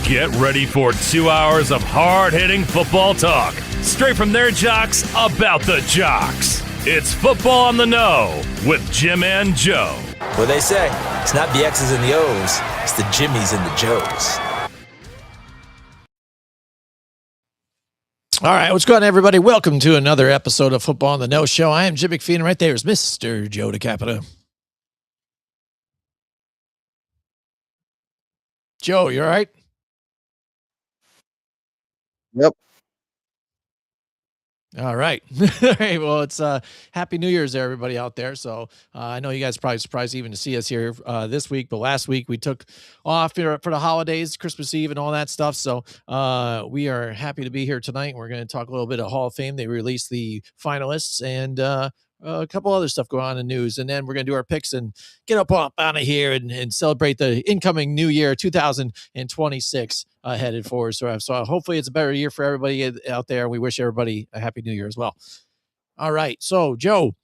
Get ready for 2 hours of hard-hitting football talk, straight from their jocks about the jocks. It's Football on the Know with Jim and Joe. What they say, it's not the X's and the O's, it's the Jimmies and the Joes. All right, what's going on, everybody? Welcome to another episode of Football on the Know Show. I am Jim McPhee, and right there is Mr. Joe DeCapita. Joe, you all right? Yep. All right. All right. Well, it's Happy New Year's to everybody out there. So I know you guys are probably surprised even to see us here this week, but last week we took off for the holidays, Christmas Eve and all that stuff. So we are happy to be here tonight. We're going to talk a little bit of Hall of Fame. They released the finalists and a couple other stuff going on in news. And then we're going to do our picks and get up out of here and celebrate the incoming new year, 2026. Headed forward. So hopefully it's a better year for everybody out there. We wish everybody a happy new year as well. All right. So Joe,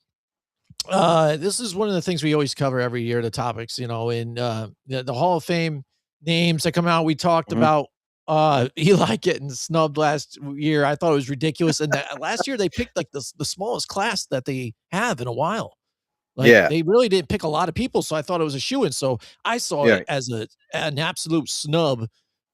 this is one of the things we always cover every year, the topics, in the Hall of Fame names that come out. We talked about Eli getting snubbed last year. I thought it was ridiculous. And last year they picked like the smallest class that they have in a while. They really didn't pick a lot of people. So I thought it was a shoo-in. So I saw it as an absolute snub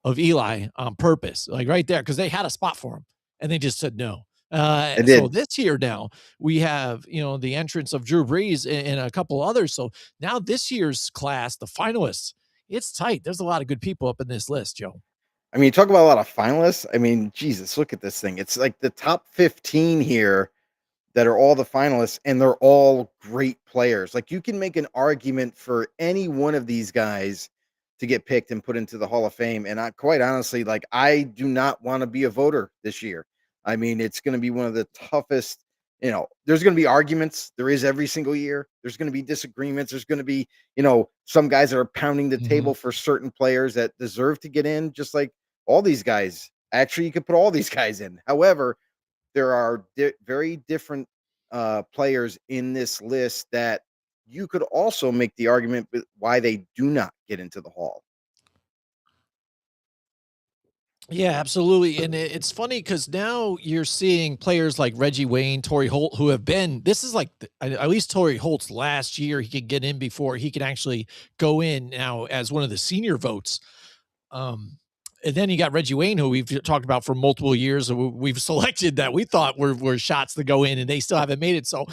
of Eli on purpose, like right there, because they had a spot for him and they just said no. So this year now we have, the entrance of Drew Brees and a couple others. So now this year's class, the finalists, it's tight. There's a lot of good people up in this list, Joe. I mean, you talk about a lot of finalists. I mean, Jesus, look at this thing. It's like the top 15 here that are all the finalists, and they're all great players. Like, you can make an argument for any one of these guys to get picked and put into the Hall of Fame. And quite honestly, like, I do not want to be a voter this year. I mean, it's going to be one of the toughest, there's going to be arguments. There is every single year. There's going to be disagreements. There's going to be, some guys that are pounding the table for certain players that deserve to get in, just like all these guys. Actually, you could put all these guys in. However, there are very different players in this list that you could also make the argument why they do not get into the Hall. Yeah, absolutely. And it's funny because now you're seeing players like Reggie Wayne, Torrey Holt, who have been, this is like, at least Torrey Holt's last year, he could get in before he could actually go in now as one of the senior votes. And then you got Reggie Wayne, who we've talked about for multiple years. We've selected that we thought were shots to go in, and they still haven't made it. So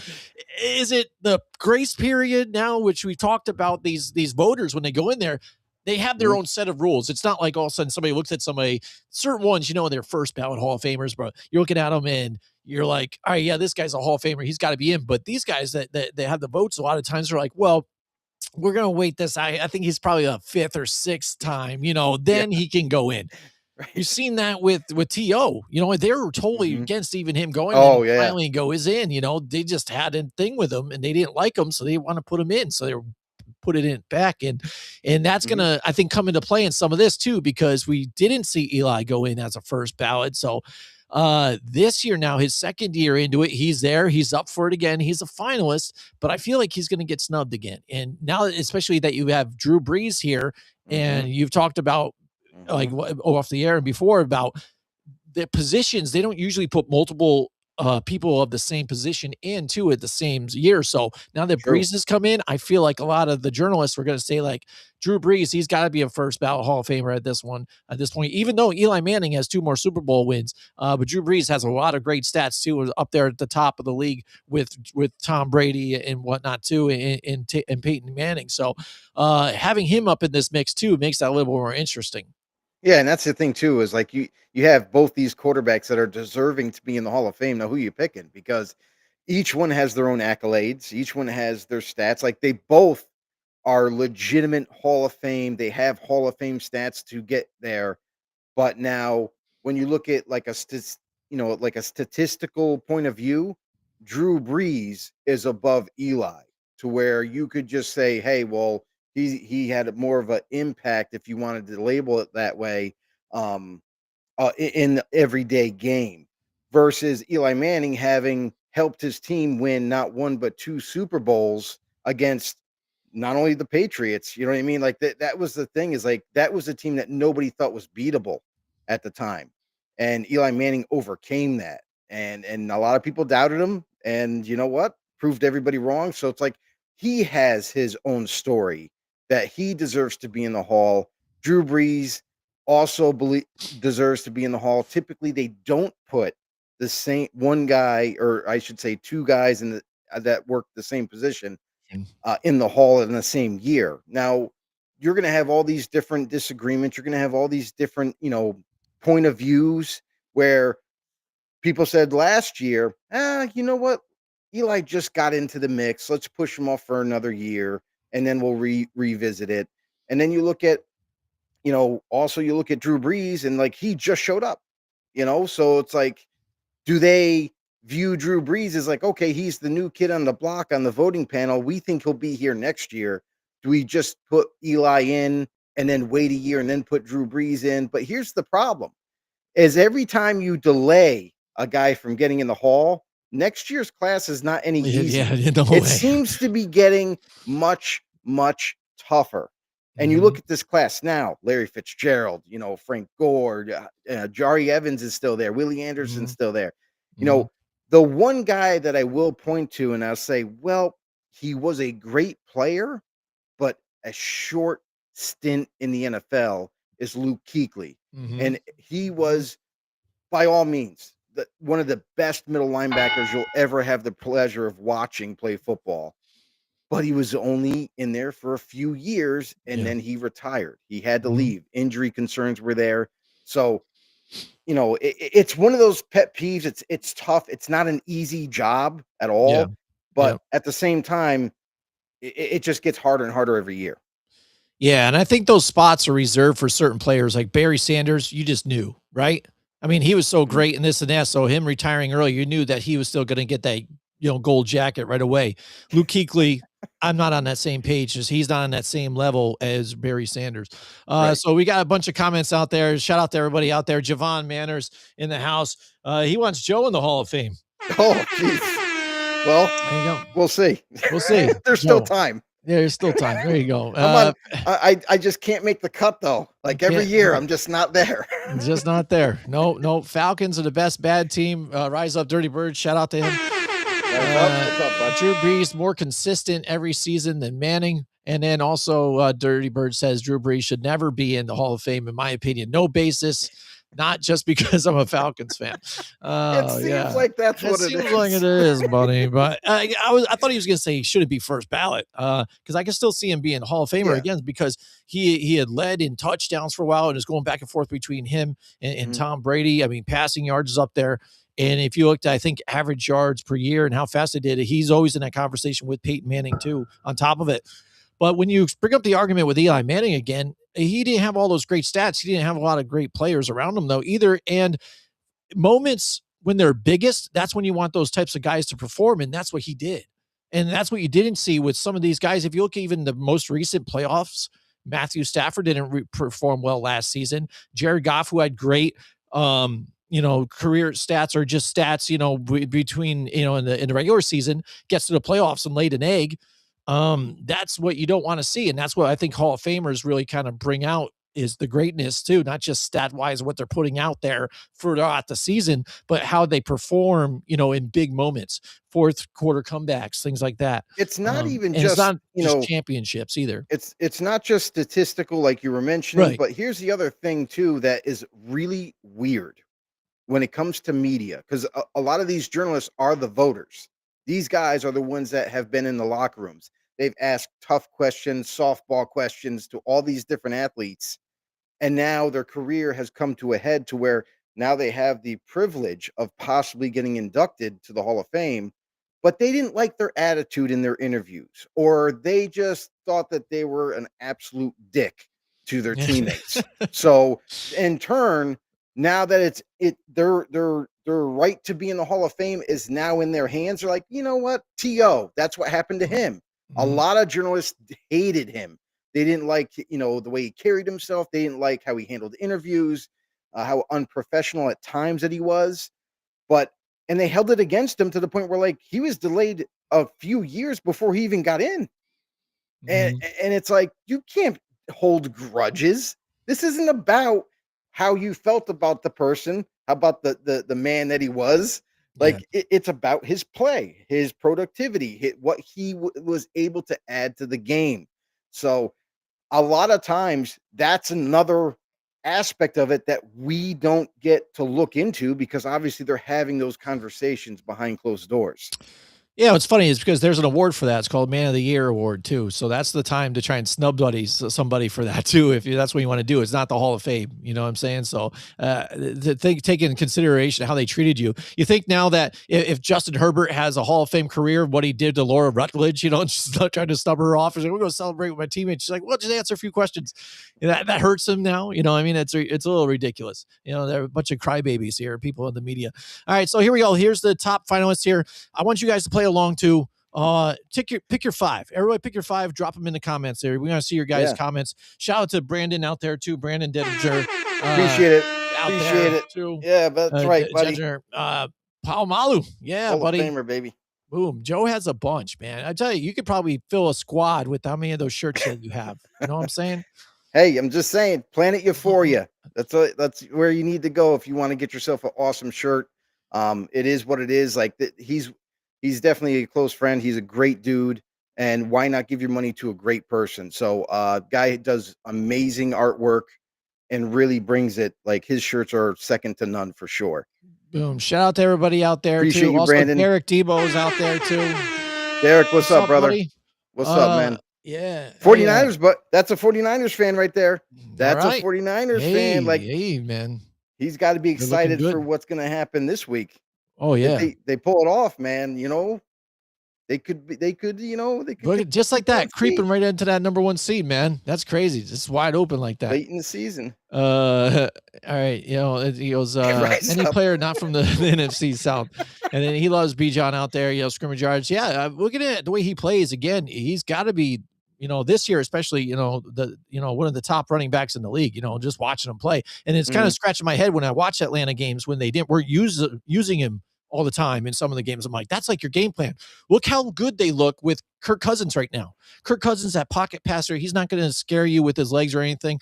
is it the grace period now, which we talked about these voters when they go in there, they have their own set of rules. It's not like all of a sudden somebody looks at somebody, certain ones, they're first ballot Hall of Famers, but you're looking at them and you're like, all right, yeah, this guy's a Hall of Famer. He's got to be in. But these guys that they have the votes, a lot of times are like, well, we're going to wait this. I think he's probably a fifth or sixth time, then he can go in. Right. You've seen that with T.O., they were totally against even him going. Finally goes in, they just had a thing with him and they didn't like him. So they want to put him in. So they put it in back. And that's going to, I think, come into play in some of this too, because we didn't see Eli go in as a first ballot. So this year now, his second year into it, he's there, he's up for it again, he's a finalist, but I feel like he's going to get snubbed again. And now, especially that you have Drew Brees here, and you've talked about like off the air and before about the positions, they don't usually put multiple people of the same position into it the same year. So now that Brees has come in, I feel like a lot of the journalists were going to say like Drew Brees, he's got to be a first ballot Hall of Famer at this point, even though Eli Manning has 2 more Super Bowl wins. But Drew Brees has a lot of great stats too, up there at the top of the league with Tom Brady and whatnot too, and Peyton Manning. So having him up in this mix too makes that a little more interesting. Yeah, and that's the thing too, is like you have both these quarterbacks that are deserving to be in the Hall of Fame. Now, who are you picking? Because each one has their own accolades. Each one has their stats. Like, they both are legitimate Hall of Fame. They have Hall of Fame stats to get there. But now, when you look at like a statistical point of view, Drew Brees is above Eli, to where you could just say, hey, well, he had more of an impact, if you wanted to label it that way, in the everyday game, versus Eli Manning having helped his team win not 1 but 2 Super Bowls against not only the Patriots, you know what I mean? Like that was the thing, is like that was a team that nobody thought was beatable at the time. And Eli Manning overcame that. And a lot of people doubted him. And you know what? Proved everybody wrong. So it's like he has his own story that he deserves to be in the Hall. Drew Brees also deserves to be in the Hall. Typically, they don't put the same one guy, or I should say two guys in the that work the same position in the Hall in the same year. Now, you're going to have all these different disagreements. You're going to have all these different, point of views where people said last year, you know what? Eli just got into the mix. Let's push him off for another year, and then we'll revisit it. And then you look at, also you look at Drew Brees, and like he just showed up, so it's like, do they view Drew Brees as like, okay, he's the new kid on the block on the voting panel. We think he'll be here next year. Do we just put Eli in and then wait a year and then put Drew Brees in? But here's the problem, is every time you delay a guy from getting in the Hall, next year's class is not any easier. Yeah, no It way. seems to be getting much, much tougher. And you look at this class now, Larry Fitzgerald, Frank Gore, Jari Evans is still there. Willie Anderson's still there. The one guy that I will point to and I'll say, well, he was a great player, but a short stint in the NFL is Luke Kuechly. And he was, by all means, one of the best middle linebackers you'll ever have the pleasure of watching play football. But he was only in there for a few years, and then he retired. He had to leave. Injury concerns were there. So, it's one of those pet peeves. It's tough. It's not an easy job at all. But at the same time, it just gets harder and harder every year. Yeah, and I think those spots are reserved for certain players like Barry Sanders. You just knew, right? I mean, he was so great in this and that. So him retiring early, you knew that he was still going to get that, gold jacket right away. Luke Kuechly, I'm not on that same page, as he's not on that same level as Barry Sanders. Right. So we got a bunch of comments out there. Shout out to everybody out there. Javon Manners in the house. He wants Joe in the Hall of Fame. Oh, geez. Well, there you go. We'll see. We'll see. There's still time. Yeah, there's still time. There you go. I just can't make the cut though. Like every year, I'm just not there. Just not there. No. Falcons are the best bad team. Rise up, Dirty Bird. Shout out to him. What's up, bud? Drew Brees more consistent every season than Manning. And then also Dirty Bird says Drew Brees should never be in the Hall of Fame, in my opinion. No basis. Not just because I'm a Falcons fan. It seems like that's what it is. It seems like it is, buddy. But I thought he was going to say, should it be first ballot? Because I can still see him being Hall of Famer again, because he had led in touchdowns for a while and is going back and forth between him and Tom Brady. I mean, passing yards is up there. And if you looked at, I think, average yards per year and how fast they did it, he's always in that conversation with Peyton Manning, too, on top of it. But when you bring up the argument with Eli Manning again, he didn't have all those great stats. He didn't have a lot of great players around him, though, either. And moments when they're biggest, that's when you want those types of guys to perform, and that's what he did. And that's what you didn't see with some of these guys. If you look even the most recent playoffs, Matthew Stafford didn't perform well last season. Jared Goff, who had great career stats, or just stats, between, in the regular season, gets to the playoffs and laid an egg. That's what you don't want to see. And that's what I think Hall of Famers really kind of bring out, is the greatness too, not just stat wise, what they're putting out there throughout the season, but how they perform, in big moments, fourth quarter comebacks, things like that. It's not even just, just, it's not just championships either. It's not just statistical, like you were mentioning, Right. but here's the other thing too, that is really weird when it comes to media, because a lot of these journalists are the voters. These guys are the ones that have been in the locker rooms. They've asked tough questions, softball questions to all these different athletes. And now their career has come to a head to where now they have the privilege of possibly getting inducted to the Hall of Fame, but they didn't like their attitude in their interviews, or they just thought that they were an absolute dick to their teammates. So in turn, now that their right to be in the Hall of Fame is now in their hands, they're like, you know what? T.O., that's what happened to him. A lot of journalists hated him. They didn't like, the way he carried himself. They didn't like how he handled interviews, how unprofessional at times that he was. And they held it against him to the point where, like, he was delayed a few years before he even got in. And Mhm. and it's like, you can't hold grudges. This isn't about how you felt about the person, how about the man that he was. Yeah. Like, it's about his play, his productivity, what he was able to add to the game. So a lot of times that's another aspect of it that we don't get to look into because obviously they're having those conversations behind closed doors. Yeah, what's funny is because there's an award for that. It's called Man of the Year award too. So that's the time to try and snub buddies somebody for that too. If that's what you want to do, it's not the Hall of Fame. You know what I'm saying? So take into consideration how they treated you. You think now that if Justin Herbert has a Hall of Fame career, what he did to Laura Rutledge, just not trying to snub her off, and say, we're going to celebrate with my teammates. She's like, well, just answer a few questions. That hurts him now. I mean, it's a little ridiculous. There are a bunch of crybabies here, people in the media. All right, so here we go. Here's the top finalists here. I want you guys to play along too. Pick your five. Everybody pick your five. Drop them in the comments there. We want to see your guys' Yeah. comments. Shout out to Brandon out there too. Brandon Dedinger. Appreciate it. Out Appreciate there it. too. Yeah, that's right, buddy. Dedinger. Paul Malu. Yeah, Hall of buddy. Famer, baby. Boom. Joe has a bunch, man. I tell you, you could probably fill a squad with how many of those shirts that you have. You know what I'm saying? Hey, I'm just saying, Planet Euphoria. That's where you need to go if you want to get yourself an awesome shirt. It is what it is. Like, he's definitely a close friend. He's a great dude, and why not give your money to a great person? So, guy does amazing artwork and really brings it. Like, his shirts are second to none for sure. Boom. Shout out to everybody out there Appreciate too. you, Also, Brandon. Derek Debo's out there too. Derek, what's up, brother? Buddy? What's up, man? Yeah. 49ers, but that's a 49ers fan right there. That's right. a 49ers fan. Like, hey, man. he's got to be They're looking excited good. for what's going to happen this week. Oh, If yeah. they pull it off, man, they could Look, take just like the that, one creeping seed right into that number one seed, man. That's crazy. Just wide open like that. late in the season. All right. He goes, Rise any up. player not from the NFC South. And then he loves Bijan out there, scrimmage yards. Yeah. Looking at the way he plays again, he's got to be, this year, especially, one of the top running backs in the league, just watching him play. And it's kind of scratching my head when I watch Atlanta games when they weren't using him all the time in some of the games. I'm like, that's like your game plan. Look how good they look with Kirk Cousins right now. Kirk Cousins, that pocket passer, he's not going to scare you with his legs or anything.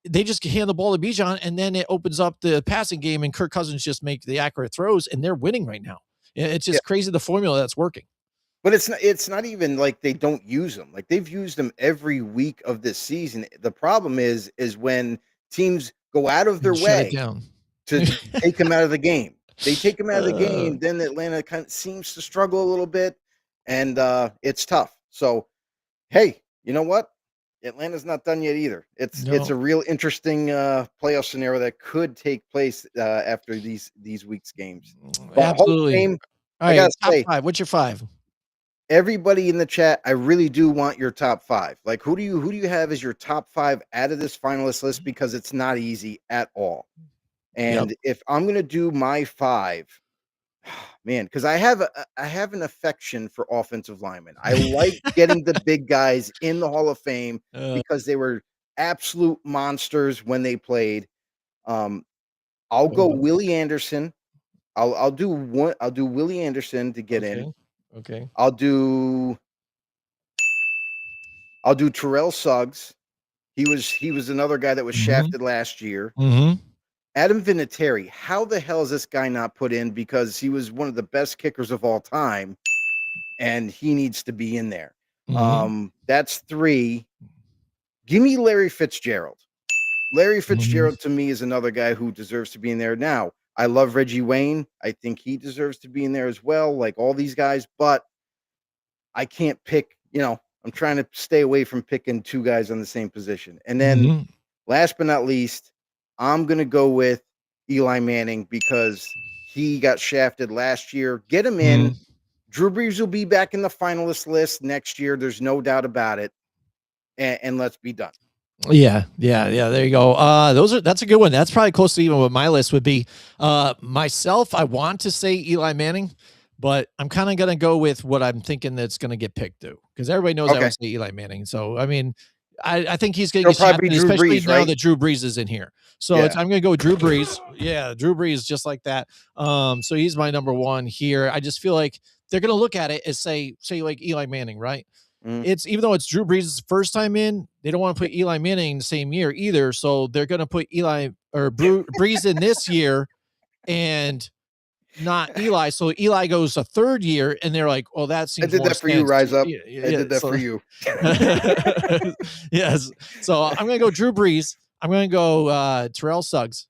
They just hand the ball to Bijan, and then it opens up the passing game, and Kirk Cousins just make the accurate throws, and they're winning right now. It's just crazy the formula that's working. But it's not even like they don't use them. Like, they've used them every week of this season. The problem is when teams go out of their Shut it way down. to take him out of the game. They take him out of the game, then Atlanta kind of seems to struggle a little bit, and it's tough. So, hey, you know what? Atlanta's not done yet either. It's a real interesting playoff scenario that could take place after these week's games. But Absolutely. Fame, All I right, gotta top say, five. What's your five? everybody in the chat, I really do want your top five. Like, who do you have as your top five out of this finalist list? Because it's not easy at all. And if I'm gonna do my five, man, because I have an affection for offensive linemen. I like getting the big guys in the Hall of Fame because they were absolute monsters when they played. I'll go Willie Anderson. I'll do Willie Anderson to get in. Okay. I'll do Terrell Suggs. He was another guy that was shafted last year. Adam Vinatieri, how the hell is this guy not put in? Because he was one of the best kickers of all time, and he needs to be in there. That's three. Give me Larry Fitzgerald. Larry Fitzgerald to me is another guy who deserves to be in there. Now, I love Reggie Wayne. I think he deserves to be in there as well, like all these guys, but I can't pick, I'm trying to stay away from picking two guys on the same position. And then last but not least, I'm going to go with Eli Manning because he got shafted last year. Get him in. Drew Brees will be back in the finalist list next year. There's no doubt about it. And let's be done. Yeah. There you go. That's a good one. That's probably close to even what my list would be. Myself, I want to say Eli Manning, but I'm kind of going to go with what I'm thinking that's going to get picked too, because everybody knows I would say Eli Manning. So, I mean, I think he's going to get shafted, especially Brees, now that Drew Brees is in here. So I'm going to go Drew Brees. Yeah, Drew Brees, just like that. So he's my number one here. I just feel like they're going to look at it as say like Eli Manning, right? Mhm. it's even though it's Drew Brees' first time in, they don't want to put Eli Manning in the same year either. So they're going to put Brees in this year and not Eli. So Eli goes a third year, and they're like, "Well, that I seems did more that for you, sense." Rise Up. Yeah, I yeah. did that for you. Yes. So I'm gonna go Drew Brees. I'm gonna go Terrell Suggs.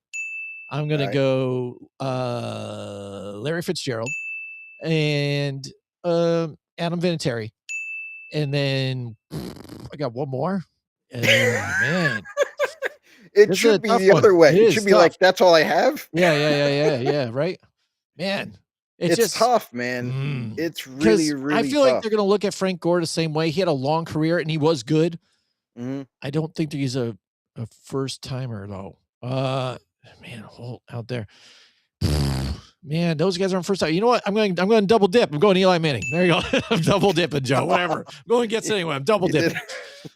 I'm gonna Alright. go Larry Fitzgerald and Adam Vinatieri, and then I got one more. Man, It this is a should be tough the one. other way. It It is should be tough. like, "That's all I have?" Yeah. Right, man. It's It's just tough, man. It's really, because I really feel like tough. they're gonna look at Frank Gore the same way. He had a long career and he was good. Mhm. I don't think that he's a first timer though. Man, hold out there. Man, those guys aren't first time. You know what? I'm going double dip. I'm going Eli Manning. There you go. I'm double dipping, Joe. Whatever. I'm going against You anyway. I'm double you did dipping.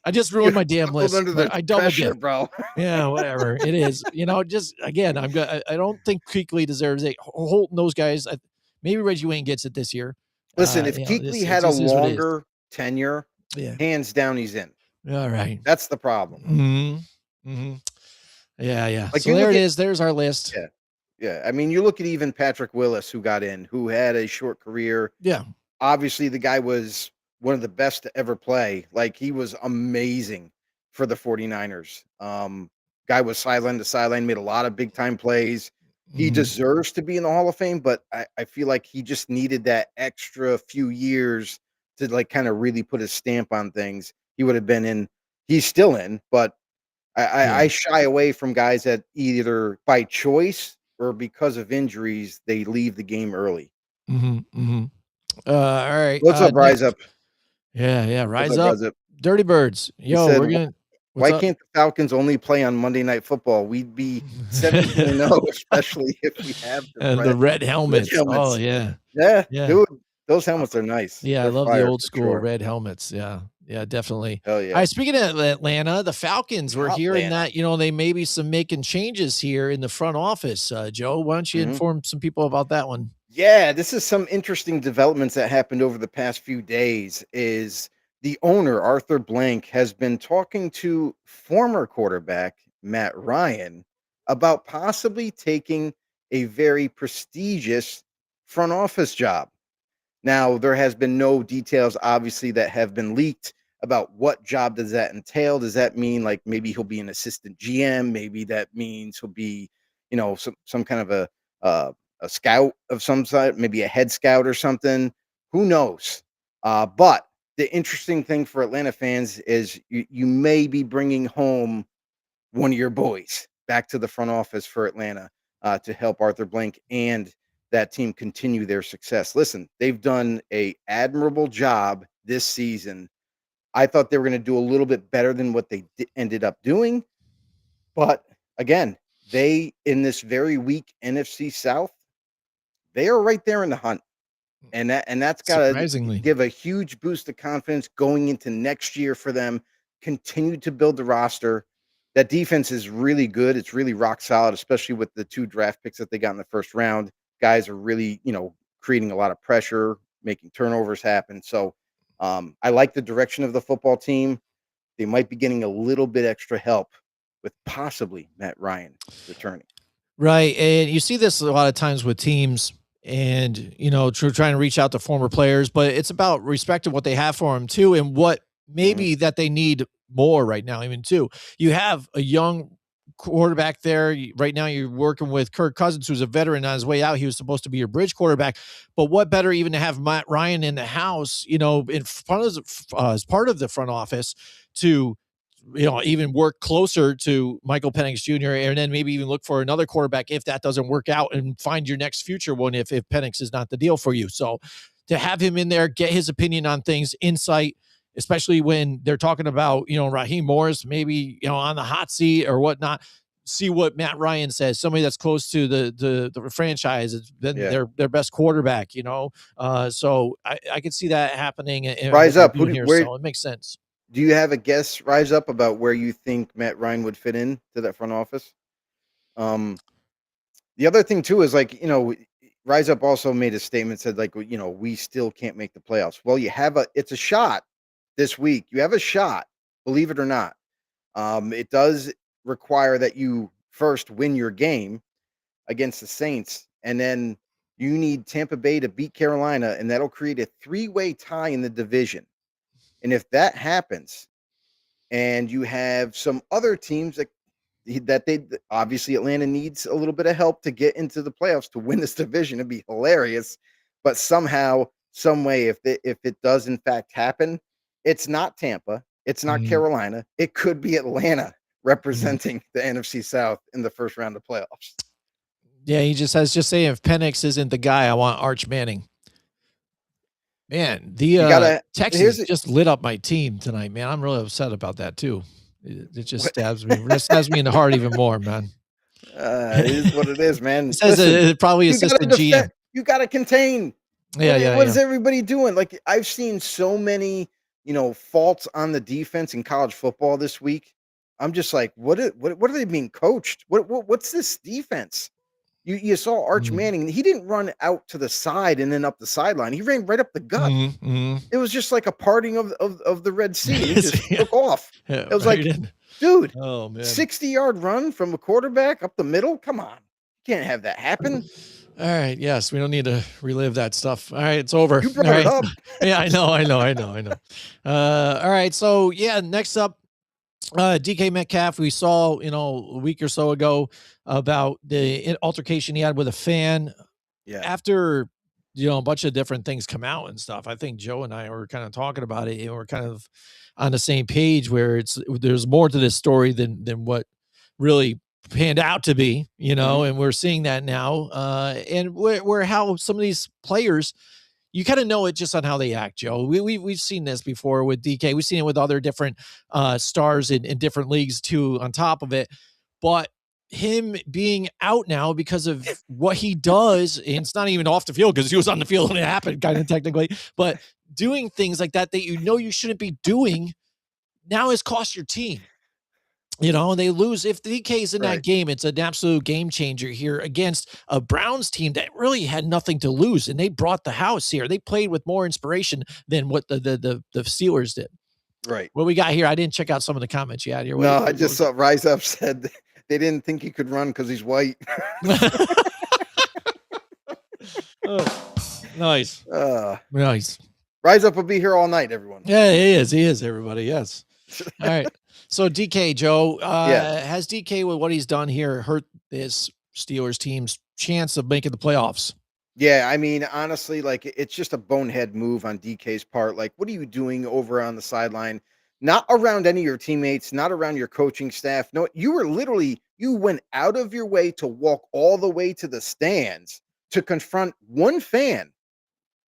I just you ruined my damn buckled list, under but the I double pressure, dip. bro. Yeah, whatever. It is. Just again, I don't think Kuechly deserves it. Holt and those guys. Maybe Reggie Wayne gets it this year. Listen, if Kuechly It had a just is what it is. longer tenure, Yeah. hands down, he's in. All right. That's the problem. Yeah. Like, So you there look it at is. There's our list. yeah, yeah. I mean, you look at even Patrick Willis, who got in, who had a short career. Yeah. Obviously, the guy was one of the best to ever play. Like, he was amazing for the 49ers. Guy was sideline to sideline, made a lot of big time plays. He Mhm. deserves to be in the Hall of Fame, but I feel like he just needed that extra few years to, like, kind of really put his stamp on things. He would have been in. He's still in, but I Yeah. shy away from guys that either by choice or because of injuries they leave the game early. Mhm. All right. What's up, Rise Next. Up? Yeah. What's Rise up, up, Rise Up? Dirty Birds. He Yo, said, we're gonna. What's "Why up? can't the Falcons only play on Monday Night Football? We'd be 17-0, especially if we have the And the red red helmets. Oh helmets." yeah. Yeah, Yeah. dude, those helmets are nice. Yeah, I They're love the fire old for school sure. red helmets. Yeah, definitely. Hell All yeah. right, speaking of Atlanta, the Falcons, we're hearing Atlanta. that, they may be some making changes here in the front office. Joe, why don't you Mhm. inform some people about that one? Yeah, this is some interesting developments that happened over the past few days. Is the owner, Arthur Blank, has been talking to former quarterback Matt Ryan about possibly taking a very prestigious front office job. Now, there has been no details, obviously, that have been leaked about what job does that entail. Does that mean, like, maybe he'll be an assistant GM? Maybe that means he'll be, some kind of uh, a scout of some sort, maybe a head scout or something. Who knows? But the interesting thing for Atlanta fans is you may be bringing home one of your boys back to the front office for Atlanta to help Arthur Blank and that team continue their success. Listen, they've done a admirable job this season. I thought they were going to do a little bit better than what they ended up doing, but again, they in this very weak NFC South, they are right there in the hunt. And that's gotta Surprisingly. give a huge boost of confidence going into next year for them. Continue to build the roster. That defense is really good. It's really rock solid, especially with the 2 draft picks that they got in the first round. Guys are really, creating a lot of pressure, making turnovers happen. So, I like the direction of the football team. They might be getting a little bit extra help with possibly Matt Ryan returning. Right. And you see this a lot of times with teams and, trying to reach out to former players, but it's about respecting what they have for them too and what Mhm. maybe that they need more right now, even too. You have a young quarterback there. Right now, you're working with Kirk Cousins, who's a veteran on his way out. He was supposed to be your bridge quarterback. But what better even to have Matt Ryan in the house, in front of as part of the front office to even work closer to Michael Penix Jr. and then maybe even look for another quarterback if that doesn't work out and find your next future one if Penix is not the deal for you. So to have him in there, get his opinion on things, insight, especially when they're talking about, Raheem Morris, maybe, on the hot seat or whatnot. See what Matt Ryan says. Somebody that's close to the franchise has been Yeah. their best quarterback. So I could see that happening and what Rise they're up. doing here. Where So it makes sense. do you have a guess, Rise Up, about where you think Matt Ryan would fit in to that front office? Um, the other thing too is, like, Rise Up also made a statement, said, like, we still can't make the playoffs. Well, it's a shot. this week, you have a shot, believe it or not. It does require that you first win your game against the Saints, and then you need Tampa Bay to beat Carolina, and that'll create a three-way tie in the division. And if that happens, and you have some other teams that they obviously Atlanta needs a little bit of help to get into the playoffs to win this division. It'd be hilarious, but somehow, some way, if it does in fact happen, it's not Tampa, it's not Mhm. Carolina, it could be Atlanta representing the NFC South in the first round of playoffs. Yeah, he just saying if Penix isn't the guy, I want Arch Manning. Man, the You gotta Texans here's it. just lit up my team tonight, man. I'm really upset about that too. It just stabs me in the heart even more, man. It is what it is, It man. says Listen, probably you gotta assistant GM. defend. You gotta contain. Yeah, yeah, What yeah. is everybody doing? Like I've seen so many, faults on the defense in college football this week. I'm just like, what are they being coached? What's this defense? You saw Arch Mm. Manning. He didn't run out to the side and then up the sideline. He ran right up the gut. Mhm, mhm. It was just like a parting of the Red Sea, and he just Yeah, took off. yeah, It was right like, in. dude, Oh, man. 60-yard run from a quarterback up the middle. Come on, you can't have that happen. All right, yes, we don't need to relive that stuff. All right, it's over. You All brought it right. up. Yeah, I know. All right, so, yeah, next up, DK Metcalf, we saw, a week or so ago about the altercation he had with a fan. Yeah, After, a bunch of different things come out and stuff, I think Joe and I were kind of talking about it, and we're kind of on the same page where there's more to this story than what really panned out to be, mhm. and we're seeing that now. And where how some of these players, you kind of know it just on how they act, Joe. We've seen this before with DK. We've seen it with other different stars in different leagues too, on top of it. But him being out now because of what he does, and it's not even off the field because he was on the field when it happened, kind of technically, but doing things like that you shouldn't be doing now has cost your team. They lose. If DK's in that Right. game, it's an absolute game changer here against a Browns team that really had nothing to lose, and they brought the house here. They played with more inspiration than what the Steelers did. Right. What we got here? I didn't check out some of the comments you had here. No, I What just was it? saw Rise Up said they didn't think he could run because he's white. Oh, nice, uh, nice. Rise Up will be here all night, everyone. Yeah, he is. He is. Everybody, yes. All right. So DK, Joe, Yeah. has DK with what he's done here hurt this Steelers team's chance of making the playoffs? Yeah, I mean, honestly, like it's just a bonehead move on DK's part. Like, what are you doing over on the sideline? Not around any of your teammates, not around your coaching staff. No, you went out of your way to walk all the way to the stands to confront one fan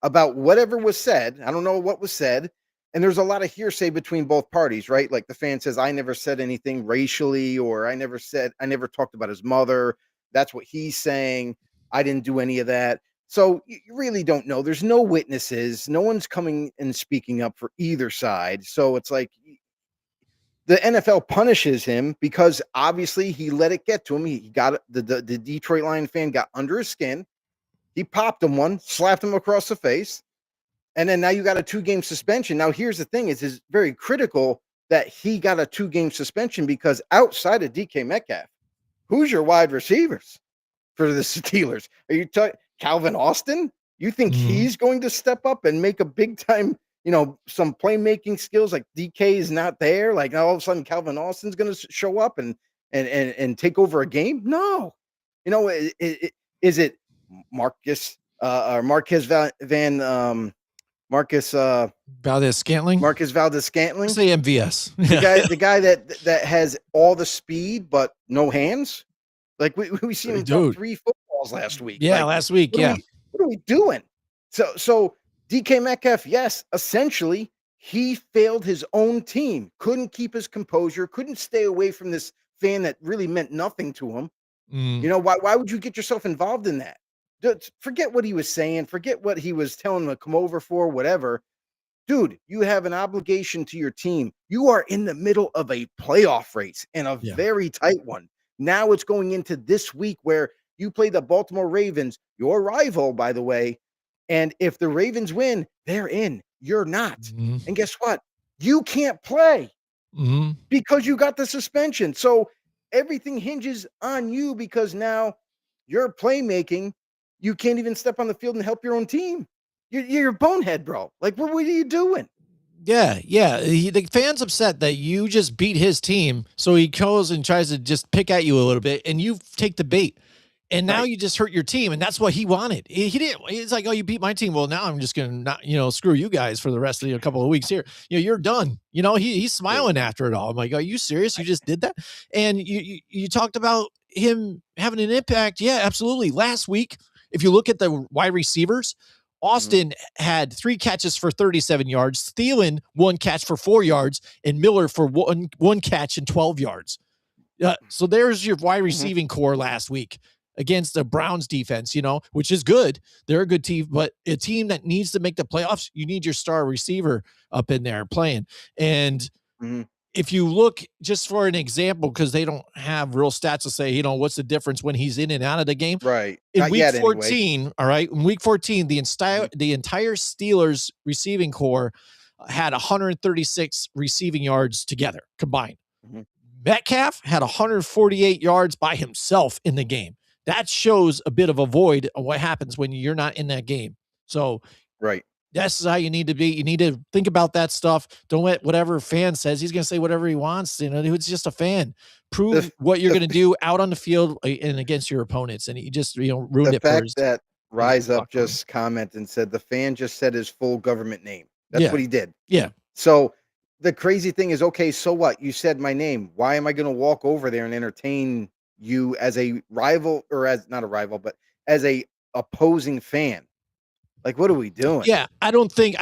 about whatever was said. I don't know what was said. And there's a lot of hearsay between both parties, right? Like the fan says, I never said anything racially, or I never talked about his mother. That's what he's saying. I didn't do any of that. So you really don't know. There's no witnesses. No one's coming and speaking up for either side. So it's like the NFL punishes him because obviously he let it get to him. He got the Detroit Lion fan got under his skin. He popped him one, slapped him across the face. And then now you got a 2-game suspension. Now, here's the thing is very critical that he got a 2-game suspension because outside of DK Metcalf, who's your wide receivers for the Steelers? Are you Calvin Austin? You think Mhm. he's going to step up and make a big time, some playmaking skills like DK is not there? Like now all of a sudden Calvin Austin's going to show up and take over a game? No. Is it Marcus or Marcus Valdez Scantling? Marcus Valdez Let's Scantling, say MVS. the guy that has all the speed but no hands. Like we seen him drop Dude. 3 footballs last week. Yeah, Like last week. what are Yeah. we doing? So DK Metcalf, yes, essentially he failed his own team. Couldn't keep his composure. Couldn't stay away from this fan that really meant nothing to him. Mm, Why would you get yourself involved in that? Forget what he was saying. Forget what he was telling him to come over for. Whatever. Dude, you have an obligation to your team. You are in the middle of a playoff race and a yeah. very tight one. Now it's going into this week where you play the Baltimore Ravens, your rival, by the way. And if the Ravens win, they're in. You're not. Mhm. And guess what? you can't play Hmm. because you got the suspension. So everything hinges on you because now you're playmaking. You can't even step on the field and help your own team. You're a bonehead, bro. Like, what are you doing? Yeah, yeah. The fan's upset that you just beat his team, so he goes and tries to just pick at you a little bit, and you take the bait. And now Right. you just hurt your team, and that's what he wanted. He didn't. He's like, "Oh, you beat my team. Well, now I'm just gonna not, screw you guys for the rest of a couple of weeks here. You're done." He's Dude. smiling after it all. I'm like, "Are you serious? You just did that?" And you talked about him having an impact. Yeah, absolutely. Last week, if you look at the wide receivers, Mhm. Austin had 3 catches for 37 yards, Thielen 1 catch for 4 yards, and Miller for one catch and 12 yards. So there's your wide Mhm. receiving core last week against the Browns defense, which is good. They're a good team, but a team that needs to make the playoffs, you need your star receiver up in there playing. And Mhm. if you look just for an example, because they don't have real stats to say, what's the difference when he's in and out of the game. Right. In Not week yet anyway. 14, all right, in week 14, the entire Mhm. the entire Steelers receiving core had 136 receiving yards together combined. Mhm. Metcalf had 148 yards by himself in the game. That shows a bit of a void of what happens when you're not in that game. So Right. that's how you need to be. You need to think about that stuff. Don't let whatever fan says, he's going to say whatever he wants. It's just a fan. Prove The what you're the going to do out on the field and against your opponents. And he just, the ruined it for fact that his Rise Up locker room. just commented and said the fan just said his full government name. That's Yeah. what he did. Yeah. So the crazy thing is, okay, so what? You said my name. Why am I going to walk over there and entertain you as a rival or as not a rival, but as a opposing fan? Like, what are we doing? Yeah. I don't think,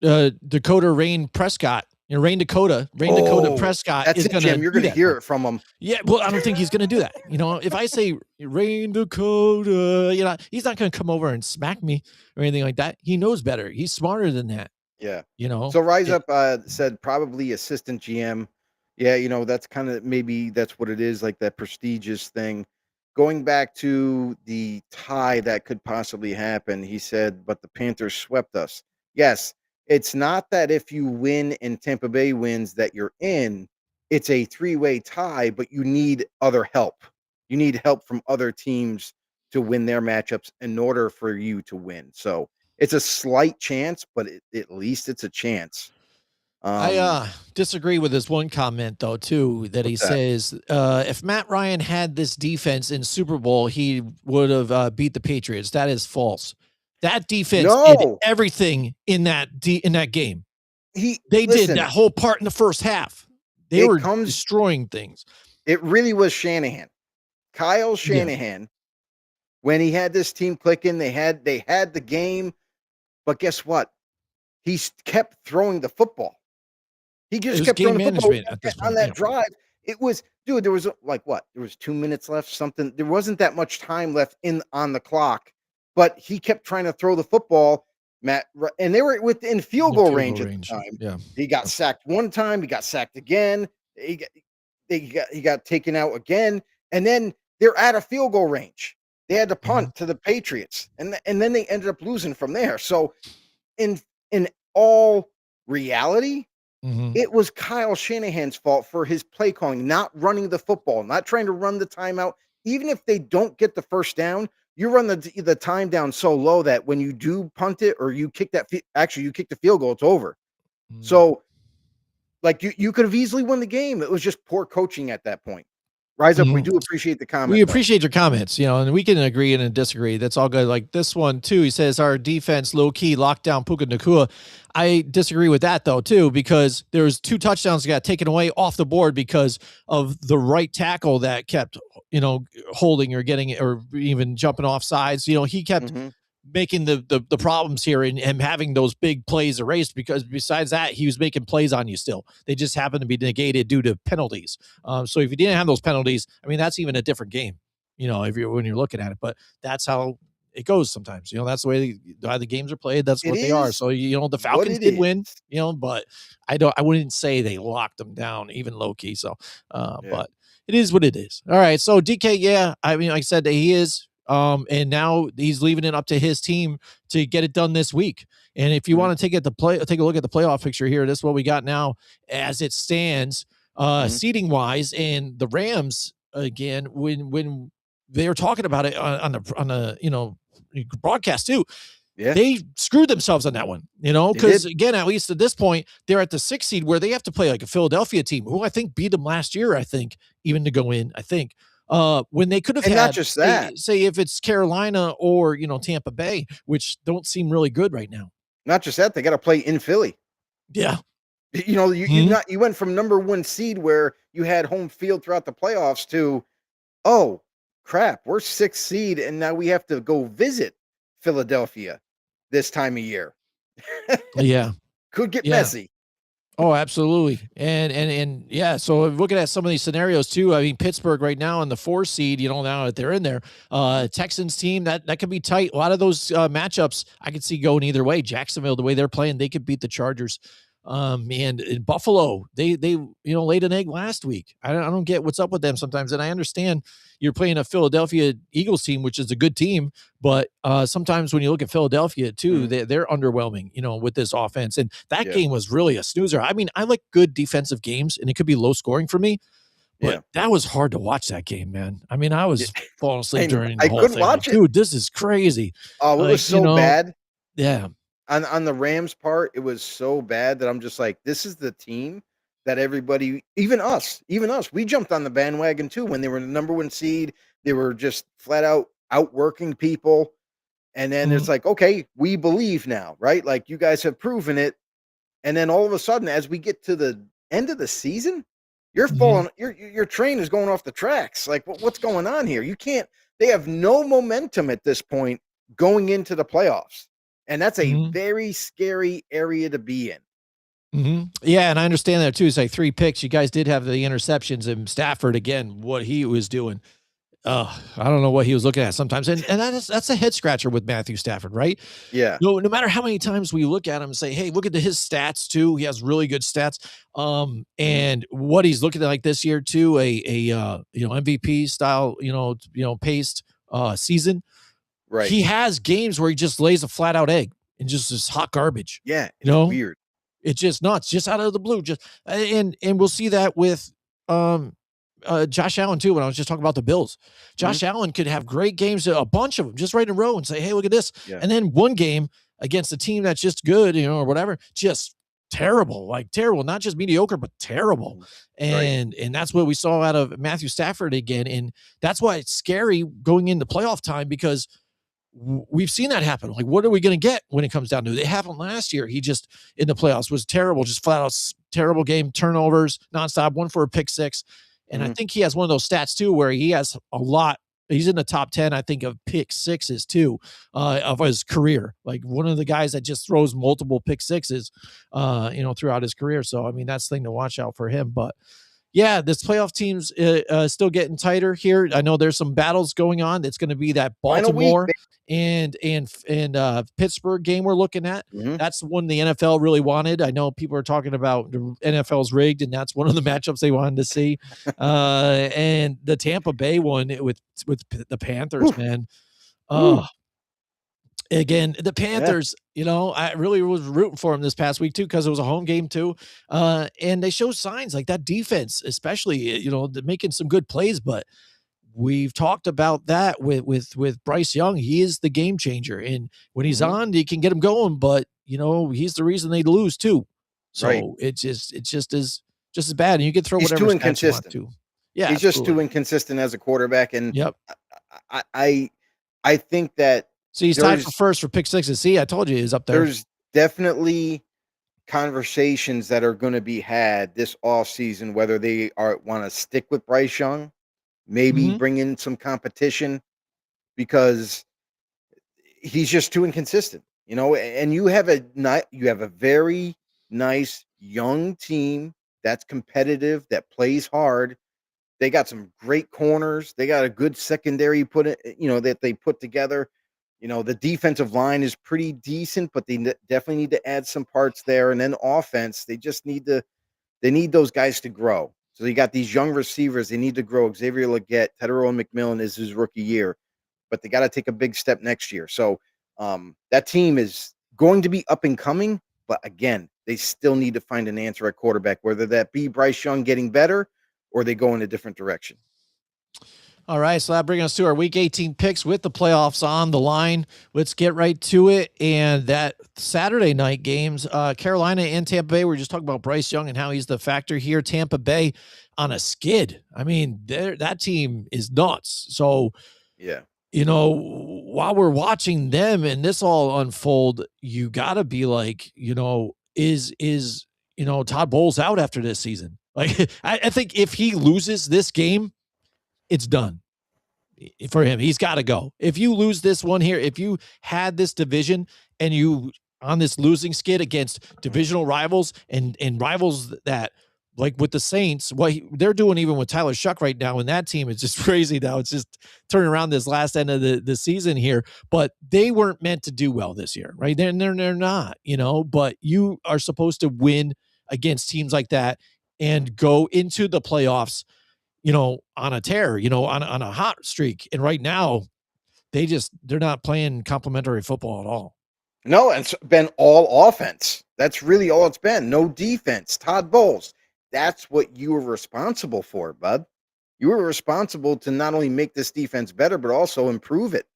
Dakota Rain Prescott, Rain Dakota Oh, Prescott that's is it, going to Jim. You're do going to that. hear it from him. Yeah, well, I don't think he's gonna do that. If I say Rain Dakota, he's not gonna come over and smack me or anything like that. He knows better. He's smarter than that. Yeah. You know. So Rise It, Up said probably assistant GM. Yeah, that's kind of maybe that's what it is, like that prestigious thing. Going back to the tie that could possibly happen, he said, but the Panthers swept us. Yes, it's not that if you win and Tampa Bay wins that you're in. It's a three-way tie, but you need other help. You need help from other teams to win their matchups in order for you to win. So it's a slight chance, but at least it's a chance. I Um, disagree with this one comment though too that he what's that? says if Matt Ryan had this defense in Super Bowl, he would have beat the Patriots. That is false. That defense did No, everything in that game. he They did listen, that whole part in the first half. They it were comes destroying things. it really was Shanahan. Kyle Yeah, Shanahan, when he had this team clicking, they had the game, but guess what? Kept throwing the football. He it just was kept throwing game the football management at this on point. that Yeah. drive. It was dude, there was like what? There was 2 minutes left, something. There wasn't that much time left in on the clock, but he kept trying to throw the football, and they were within field The goal field goal range at range. the time. Yeah. He got sacked one time, he got sacked again. He got, he got taken out again, and then they're out of field goal range. They had to Mhm. punt to the Patriots, and then they ended up losing from there. So in in all reality, Mhm. it was Kyle Shanahan's fault for his play calling, not running the football, not trying to run the timeout. Even if they don't get the first down, you run the time down so low that when you do punt it or you kick actually you kick the field goal, it's over. Mm. So like you could have easily won the game. It was just poor coaching at that point. Rise up. We Mhm. do appreciate the We comment though. appreciate your comments, and we can agree and disagree. That's all good. Like this one too. He says our defense low key locked down Puka Nakua. I disagree with that though too because there's 2 touchdowns that got taken away off the board because of the right tackle that kept holding or getting it or even jumping off sides. He kept Hmm. making the problems here and having those big plays erased because besides that he was making plays on you still. They just happened to be negated due to penalties. So if you didn't have those penalties, I mean that's even a different game. If you're when you're looking at it, but that's how it goes sometimes. That's the way the games are played. That's It what they are. is So the what Falcons it did is. win. But I wouldn't say they locked them down even low key. So, Yeah. but it is what it is. All right. So DK, yeah, I mean, like I said, he is And now he's leaving it up to his team to get it done this week. And if you Mhm. want to take a look at the playoff picture here, this is what we got now as it stands, Mhm. seating wise. And the Rams, again, when they were talking about it on the broadcast too, Yeah, they screwed themselves on that one, they because did. again, at least at this point, they're at the 6th seed where they have to play like a Philadelphia team who I think beat them last year, I think, even to go in, I think. When they could have And not had, just that, say if it's Carolina or Tampa Bay, which don't seem really good right now. they gotta play in Philly. Yeah. You you went from number 1 seed where you had home field throughout the playoffs to, "Oh, crap, we're 6th seed, and now we have to go visit Philadelphia this time of year." Yeah. Could get Yeah. messy. Oh, absolutely. And yeah, so looking at some of these scenarios too, I mean, Pittsburgh right now in the 4 seed, now that they're in there, Texans team that could be tight. A lot of those matchups I could see going either way. Jacksonville, the way they're playing, they could beat the Chargers. And in Buffalo, they laid an egg last week. I don't get what's up with them sometimes, and I understand you're playing a Philadelphia Eagles team, which is a good team, but sometimes when you look at Philadelphia too, Mhm. they're underwhelming, with this offense. And that Yeah, game was really a snoozer. I mean, I like good defensive games, and it could be low scoring for me, but yeah. that was hard to watch that game, man. I mean, I Yeah, was falling asleep I know. during the I whole couldn't thing. Like, watch it. dude, this is crazy. Oh, it was Like, so bad. yeah. On the Rams part, it was so bad that I'm just like, "This is the team that everybody," even us, we jumped on the bandwagon too when they were the number 1 seed. They were just flat out outworking people, and then Mhm, it's like, "Okay, we believe now," right? Like, "You guys have proven it." And then all of a sudden, as we get to the end of the season, you're mhm, falling your train is going off the tracks. Like, what's going on here? You can't They have no momentum at this point going into the playoffs. And that's a mhm. very scary area to be in. Yeah, and I understand that too. It's like 3 picks. You guys did have the interceptions, and Stafford again, what he was doing. I don't know what he was looking at sometimes, and that's a head scratcher with Matthew Stafford, right? Yeah. No matter how many times we look at him and say, "Hey, look at his stats too. He has really good stats." Mhm. And what he's looking at like this year too, MVP style, paced season. Right. He has games where he just lays a flat out egg and just is hot garbage. Yeah, You it's know, weird. it's just nuts, just out of the blue. Just and we'll see that with um Josh Allen too. When I was just talking about the Bills, Mhm. Josh Allen could have great games, a bunch of them, just right in a row, and say, "Hey, look at this," Yeah. and then one game against a team that's just good, or whatever, just terrible, like terrible, not just mediocre, but terrible. Mhm. Right. And that's what we saw out of Matthew Stafford again, and that's why it's scary going into playoff time because we've seen that happen. Like, what are we going to get when it comes down to it? It happened last year. He just in the playoffs was terrible, just flat out terrible game, turnovers nonstop, one for a pick six. And I Mhm. think he has one of those stats too, where he has a lot. He's in the top 10, I think, of pick sixes too, of his career. Like one of the guys that just throws multiple pick sixes, throughout his career. So, I mean, that's the thing to watch out for him. But yeah, this playoff team's still getting tighter here. I know there's some battles going on. It's going to be that Final week, Baltimore and Pittsburgh game we're looking at. Mhm. That's one the NFL really wanted. I know people are talking about the NFL's rigged, and that's one of the matchups they wanted to see. And the Tampa Bay one with the Panthers, Oof. man. Ooh. Oh, again, the Yeah. Panthers, I really was rooting for them this past week too because it was a home game too. And they show signs like that defense, especially, they're making some good plays, but we've talked about that with Bryce Young. He is the game changer, and when he's Mhm. on, he can get him going. But he's the reason they lose too. Right. So it's just as bad. And you can throw He's whatever too stats you want inconsistent. to. Yeah, He's just too absolutely. inconsistent as a quarterback, and Yep. I I I I think that So he's tied for there's first for pick sixes. See, I told you he's up there. there's definitely conversations that are gonna be had this offseason, whether they are wanna stick with Bryce Young, maybe Hmm. bring in some competition because he's just too inconsistent, and you have a very nice young team that's competitive, that plays hard. They got some great corners. They got a good secondary that they put together. The defensive line is pretty decent, but they definitely need to add some parts there. And then offense, they need those guys to grow. So you got these young receivers, they need to grow. Xavier Leggett, Tedero McMillan is his rookie year. but they got to take a big step next year. So that team is going to be up and coming, but again, they still need to find an answer at quarterback, whether that be Bryce Young getting better or they go in a different direction. All right, so that brings us to our Week 18 picks with the playoffs on the line. Let's get right to it. And that Saturday night games, Carolina and Tampa Bay. We are just talking about Bryce Young and how he's the factor here. Tampa Bay on a skid. I mean, that team is nuts. So, yeah, while we're watching them and this all unfold, you got to be like, is Todd Bowles out after this season? Like, I think if he loses this game, it's done for him. He's got to go. If you lose this one here, if you had this division and you on this losing skid against divisional rivals and rivals that, like with the Saints, what they're doing even with Tyler Shuck right now, and that team is just crazy now. It's just turning around this last end of the season here, but they weren't meant to do well this year, right? They're not, but you are supposed to win against teams like that and go into the playoffs on a tear, on a hot streak. And right now, they're not playing complimentary football at all. No, and it's been all offense. That's really all it's been. No defense. Todd Bowles, that's what you were responsible for, bud. You were responsible to not only make this defense better, but also improve it.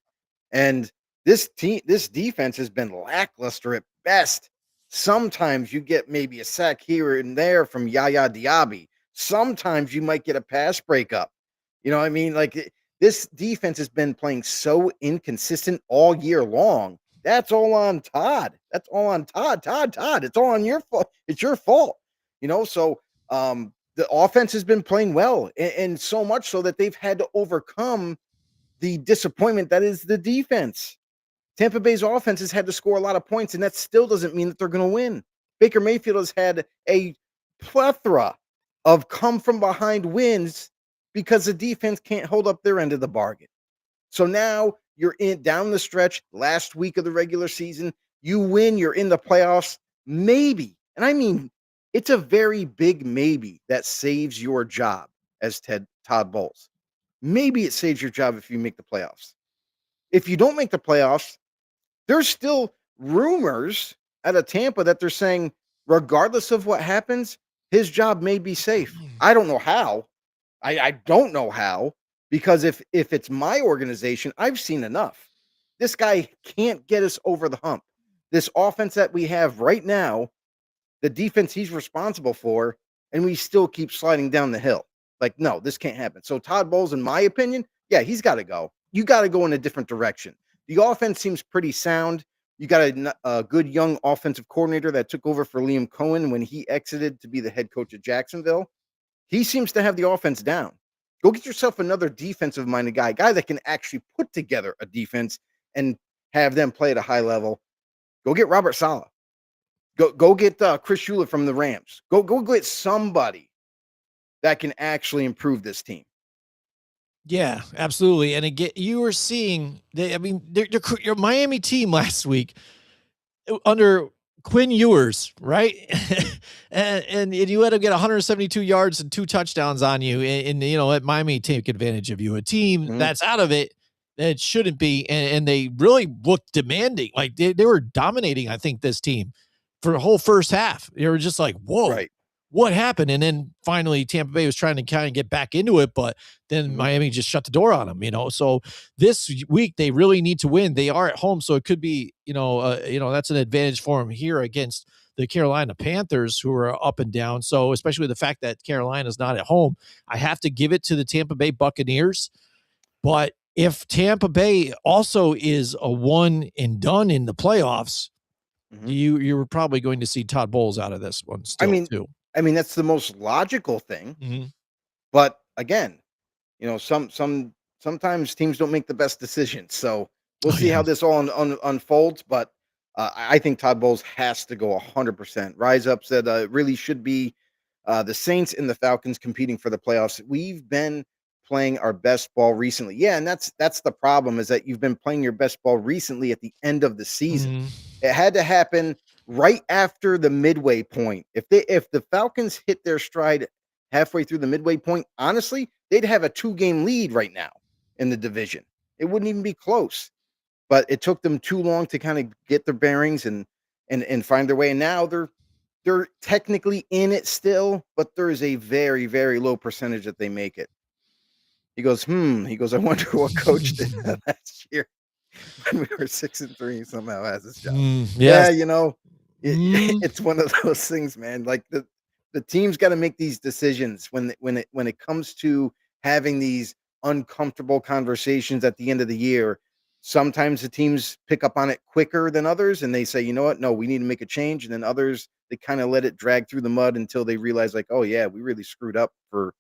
And this defense has been lackluster at best. Sometimes you get maybe a sack here and there from Yaya Diaby. Sometimes you might get a pass breakup. You know what I mean? Like this defense has been playing so inconsistent all year long. That's all on Todd. That's all on Todd. Todd. It's all on your fault. It's your fault. So the offense has been playing well, and so much so that they've had to overcome the disappointment that is the defense. Tampa Bay's offense has had to score a lot of points, and that still doesn't mean that they're going to win. Baker Mayfield has had a plethora of come-from-behind wins because the defense can't hold up their end of the bargain. So now you're down the stretch, last week of the regular season. You win, you're in the playoffs. Maybe, and I mean, it's a very big maybe that saves your job as Todd Bowles. Maybe it saves your job if you make the playoffs. If you don't make the playoffs, there's still rumors out of Tampa that they're saying, regardless of what happens, his job may be safe. I don't know how. I don't know how, because if it's my organization, I've seen enough. This guy can't get us over the hump. This offense that we have right now, the defense he's responsible for, and we still keep sliding down the hill. Like, no, this can't happen. So Todd Bowles, in my opinion, yeah, he's got to go. You got to go in a different direction. The offense seems pretty sound. You got a good young offensive coordinator that took over for Liam Cohen when he exited to be the head coach at Jacksonville. He seems to have the offense down. Go get yourself another defensive-minded guy that can actually put together a defense and have them play at a high level. Go get Robert Saleh. Go get Chris Shula from the Rams. Go get somebody that can actually improve this team. Yeah, absolutely. And again, you were seeing, your Miami team last week under Quinn Ewers, right? and you had to get 172 yards and 2 touchdowns on you. And let Miami take advantage of you. A team that's out of it, that shouldn't be. And they really looked demanding. Like they were dominating, I think, this team for the whole first half. They were just like, whoa. Right. What happened? And then finally Tampa Bay was trying to kind of get back into it, but then Miami just shut the door on them, So this week they really need to win. They are at home, so it could be, that's an advantage for them here against the Carolina Panthers, who are up and down. So especially with the fact that Carolina's not at home, I have to give it to the Tampa Bay Buccaneers. But if Tampa Bay also is a one and done in the playoffs, you're probably going to see Todd Bowles out of this one still, too. I mean, that's the most logical thing. But again, sometimes teams don't make the best decisions. So we'll see how this all unfolds. But I think Todd Bowles has to go 100%. Rise Up said it really should be the Saints and the Falcons competing for the playoffs. We've been playing our best ball recently. Yeah, and that's the problem, is that you've been playing your best ball recently at the end of the season. It had to happen right after the midway point. If the Falcons hit their stride halfway through the midway point, honestly, they'd have a 2-game lead right now in the division. It wouldn't even be close. But it took them too long to kind of get their bearings and find their way. And now they're technically in it still, but there is a very, very low percentage that they make it. He goes, He goes, I wonder what coach did last year when we were 6-3 somehow has this job. Yeah, Yes. it's one of those things, man. Like the team's got to make these decisions when it comes to having these uncomfortable conversations at the end of the year. Sometimes the teams pick up on it quicker than others, and they say, you know what? No, we need to make a change. And then others, they kind of let it drag through the mud until they realize, like, oh yeah, we really screwed up for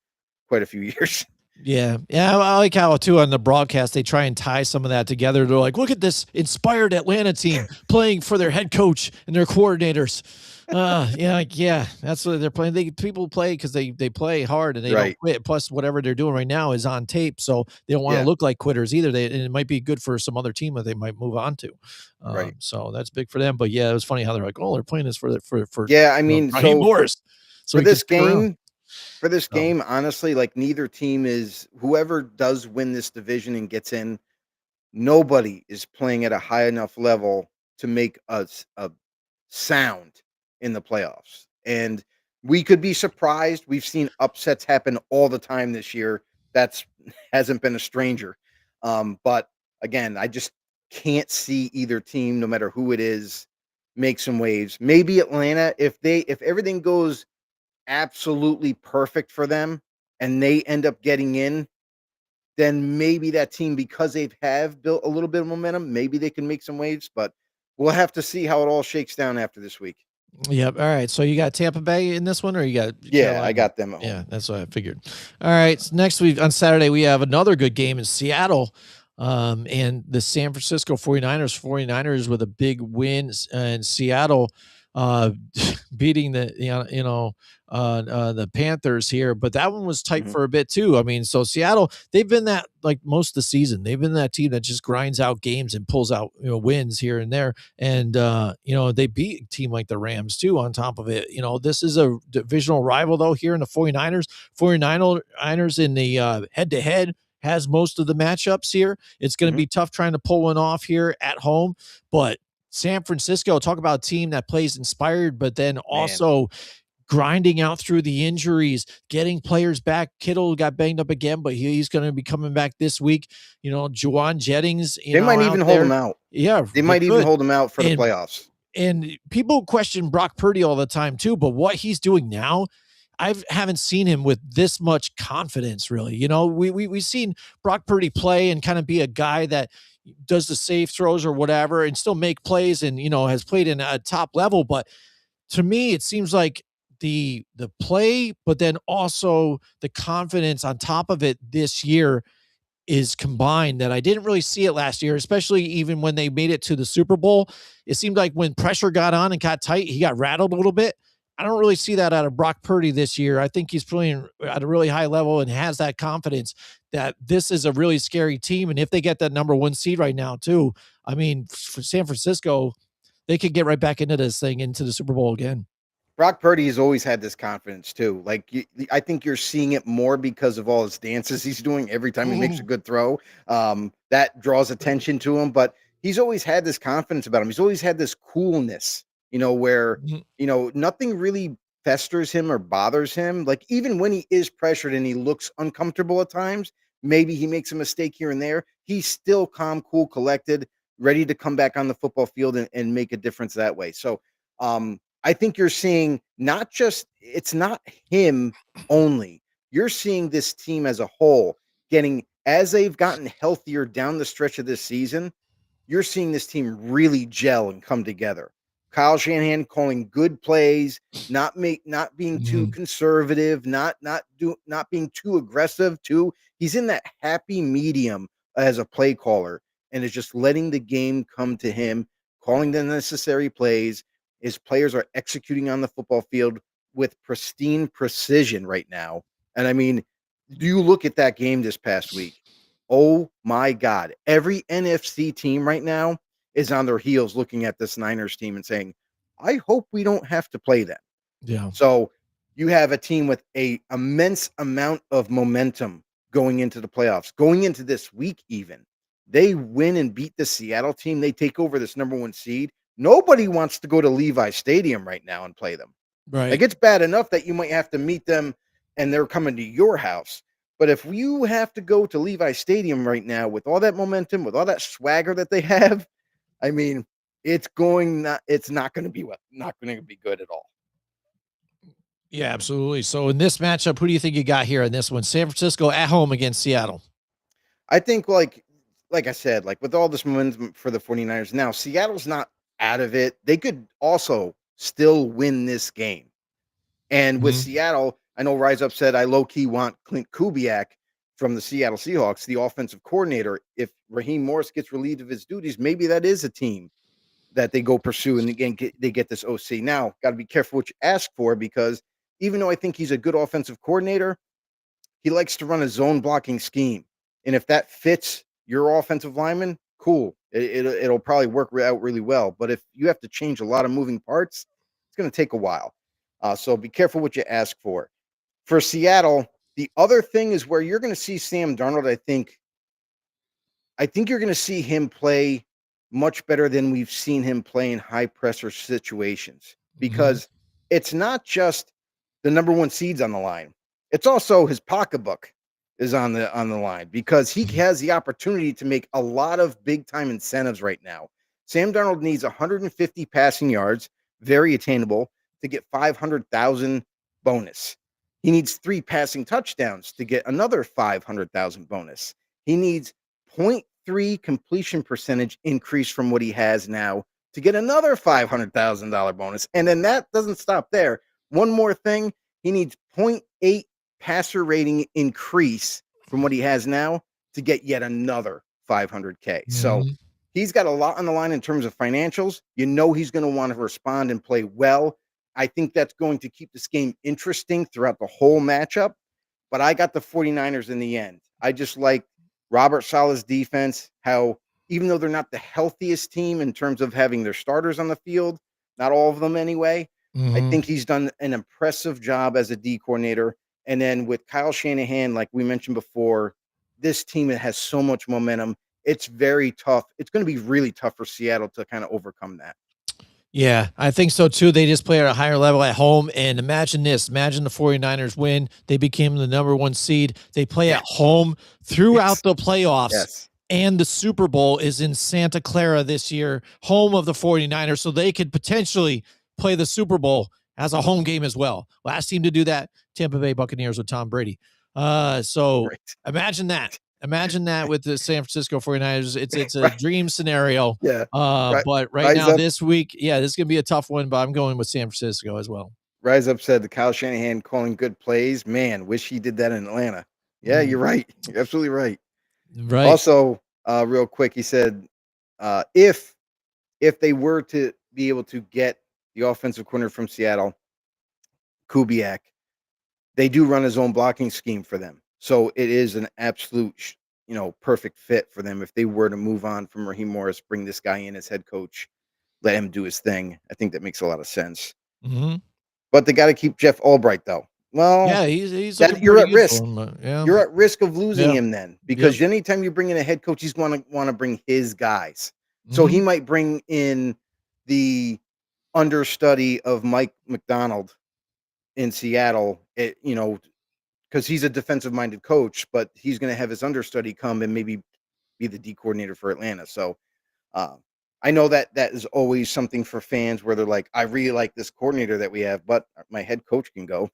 quite a few years. Yeah. I like how too on the broadcast they try and tie some of that together. They're like, look at this inspired Atlanta team playing for their head coach and their coordinators. That's what they're playing. People play because they play hard and they don't quit. Plus, whatever they're doing right now is on tape, so they don't want to look like quitters either. And it might be good for some other team that they might move on to. So that's big for them. But yeah, it was funny how they're like, oh, they're playing this for I mean, Raheem Morris. For this game. For this game, honestly, like neither team is whoever does win this division and gets in, nobody is playing at a high enough level to make us a sound in the playoffs. And we could be surprised. We've seen upsets happen all the time this year. That's hasn't been a stranger. But again, I just can't see either team, no matter who it is, make some waves. Maybe Atlanta, if everything goes absolutely perfect for them and they end up getting in, then maybe that team, because have built a little bit of momentum, maybe they can make some waves, but we'll have to see how it all shakes down after this week. Yep. All right. So you got Tampa Bay in this one, or you got Carolina? I got them at home. Yeah, that's what I figured. All right. So next week on Saturday, we have another good game in Seattle. And the San Francisco 49ers with a big win, and Seattle beating the Panthers here, but that one was tight for a bit too. I mean, so Seattle, they've been that like most of the season. They've been that team that just grinds out games and pulls out wins here and there. And they beat a team like the Rams too on top of it. This is a divisional rival though here in the 49ers. 49ers in the head-to-head has most of the matchups here. It's going to be tough trying to pull one off here at home, but San Francisco, talk about a team that plays inspired, but then also grinding out through the injuries, getting players back. Kittle got banged up again, but he's going to be coming back this week. Juwan Jennings. They might even hold him out. Yeah, they might even hold him out for the playoffs. And people question Brock Purdy all the time too, but what he's doing now, I haven't seen him with this much confidence, really. We've seen Brock Purdy play and kind of be a guy that does the safe throws or whatever and still make plays and, has played in a top level. But to me, it seems like the play, but then also the confidence on top of it this year is combined that I didn't really see it last year, especially even when they made it to the Super Bowl. It seemed like when pressure got on and got tight, he got rattled a little bit. I don't really see that out of Brock Purdy this year. I think he's playing at a really high level and has that confidence that this is a really scary team. And if they get that number 1 seed right now too, I mean, for San Francisco, they could get right back into this thing, into the Super Bowl again. Brock Purdy has always had this confidence too. Like I think you're seeing it more because of all his dances he's doing every time he makes a good throw. That draws attention to him, but he's always had this confidence about him. He's always had this coolness, where, nothing really festers him or bothers him. Like even when he is pressured and he looks uncomfortable at times, maybe he makes a mistake here and there, he's still calm, cool, collected, ready to come back on the football field and make a difference that way. So, I think you're seeing it's not him only. You're seeing this team as a whole getting, as they've gotten healthier down the stretch of this season, you're seeing this team really gel and come together. Kyle Shanahan calling good plays, not being too conservative, not being too aggressive too. He's in that happy medium as a play caller and is just letting the game come to him, calling the necessary plays. His players are executing on the football field with pristine precision right now. And I mean, do you look at that game this past week? Oh my God. Every NFC team right now is on their heels looking at this Niners team and saying, I hope we don't have to play them. Yeah. So you have a team with a immense amount of momentum going into the playoffs, going into this week even. they win and beat the Seattle team, they take over this number 1 seed. Nobody wants to go to Levi Stadium right now and play them. Right. Like, it's bad enough that you might have to meet them and they're coming to your house. But if you have to go to Levi Stadium right now with all that momentum, with all that swagger that they have, I mean, it's not going to be not going to be good at all. Yeah, absolutely. So in this matchup, who do you think you got here in this one? San Francisco at home against Seattle. I think like I said, like with all this momentum for the 49ers now, Seattle's not out of it. They could also still win this game. And with Seattle, I know Rise Up said I low key want Clint Kubiak from the Seattle Seahawks, the offensive coordinator. If Raheem Morris gets relieved of his duties, maybe that is a team that they go pursue and again they get this OC. Now, got to be careful what you ask for, because even though I think he's a good offensive coordinator, he likes to run a zone blocking scheme. And if that fits your offensive lineman, cool. It'll probably work out really well. But if you have to change a lot of moving parts, it's going to take a while. So be careful what you ask for. For Seattle, the other thing is where you're going to see Sam Darnold. I think you're going to see him play much better than we've seen him play in high pressure situations, because it's not just the number 1 seeds on the line. It's also his pocketbook is on the line, because he has the opportunity to make a lot of big time incentives right now. Sam Darnold needs 150 passing yards, very attainable, to get 500,000 bonus. He needs 3 passing touchdowns to get another 500,000 bonus. He needs 0.3 completion percentage increase from what he has now to get another $500,000 bonus. And then that doesn't stop there. One more thing, he needs 0.8 passer rating increase from what he has now to get yet another 500K. So he's got a lot on the line in terms of financials. You know he's going to want to respond and play well. I think that's going to keep this game interesting throughout the whole matchup. But I got the 49ers in the end. I just like Robert Saleh's defense, how even though they're not the healthiest team in terms of having their starters on the field, not all of them anyway, I think he's done an impressive job as a D coordinator. And then with Kyle Shanahan, like we mentioned before, this team has so much momentum. It's very tough. It's going to be really tough for Seattle to kind of overcome that. Yeah, I think so too. They just play at a higher level at home. And imagine this. Imagine the 49ers win. They became the number 1 seed. They play at home throughout the playoffs. Yes. And the Super Bowl is in Santa Clara this year, home of the 49ers. So they could potentially play the Super Bowl as a home game as well. Last team to do that, Tampa Bay Buccaneers with Tom Brady. Imagine that. Imagine that with the San Francisco 49ers. It's a dream scenario. Yeah. But right now, this week, this is going to be a tough one, but I'm going with San Francisco as well. Rise Up said the Kyle Shanahan calling good plays. Man, wish he did that in Atlanta. Yeah, you're right. You're absolutely right. Right. Also, real quick, he said, if they were to be able to get the offensive coordinator from Seattle, Kubiak, they do run his own blocking scheme for them. So it is an absolute, perfect fit for them if they were to move on from Raheem Morris, bring this guy in as head coach, let him do his thing. I think that makes a lot of sense. But they got to keep Jeff Albright, though. Well, yeah, he's you're at risk. Him, yeah. You're at risk of losing him then, because anytime you bring in a head coach, he's going to want to bring his guys. So he might bring in the understudy of Mike McDonald in Seattle, because he's a defensive-minded coach, but he's going to have his understudy come and maybe be the D coordinator for Atlanta. So I know that is always something for fans where they're like, I really like this coordinator that we have, but my head coach can go.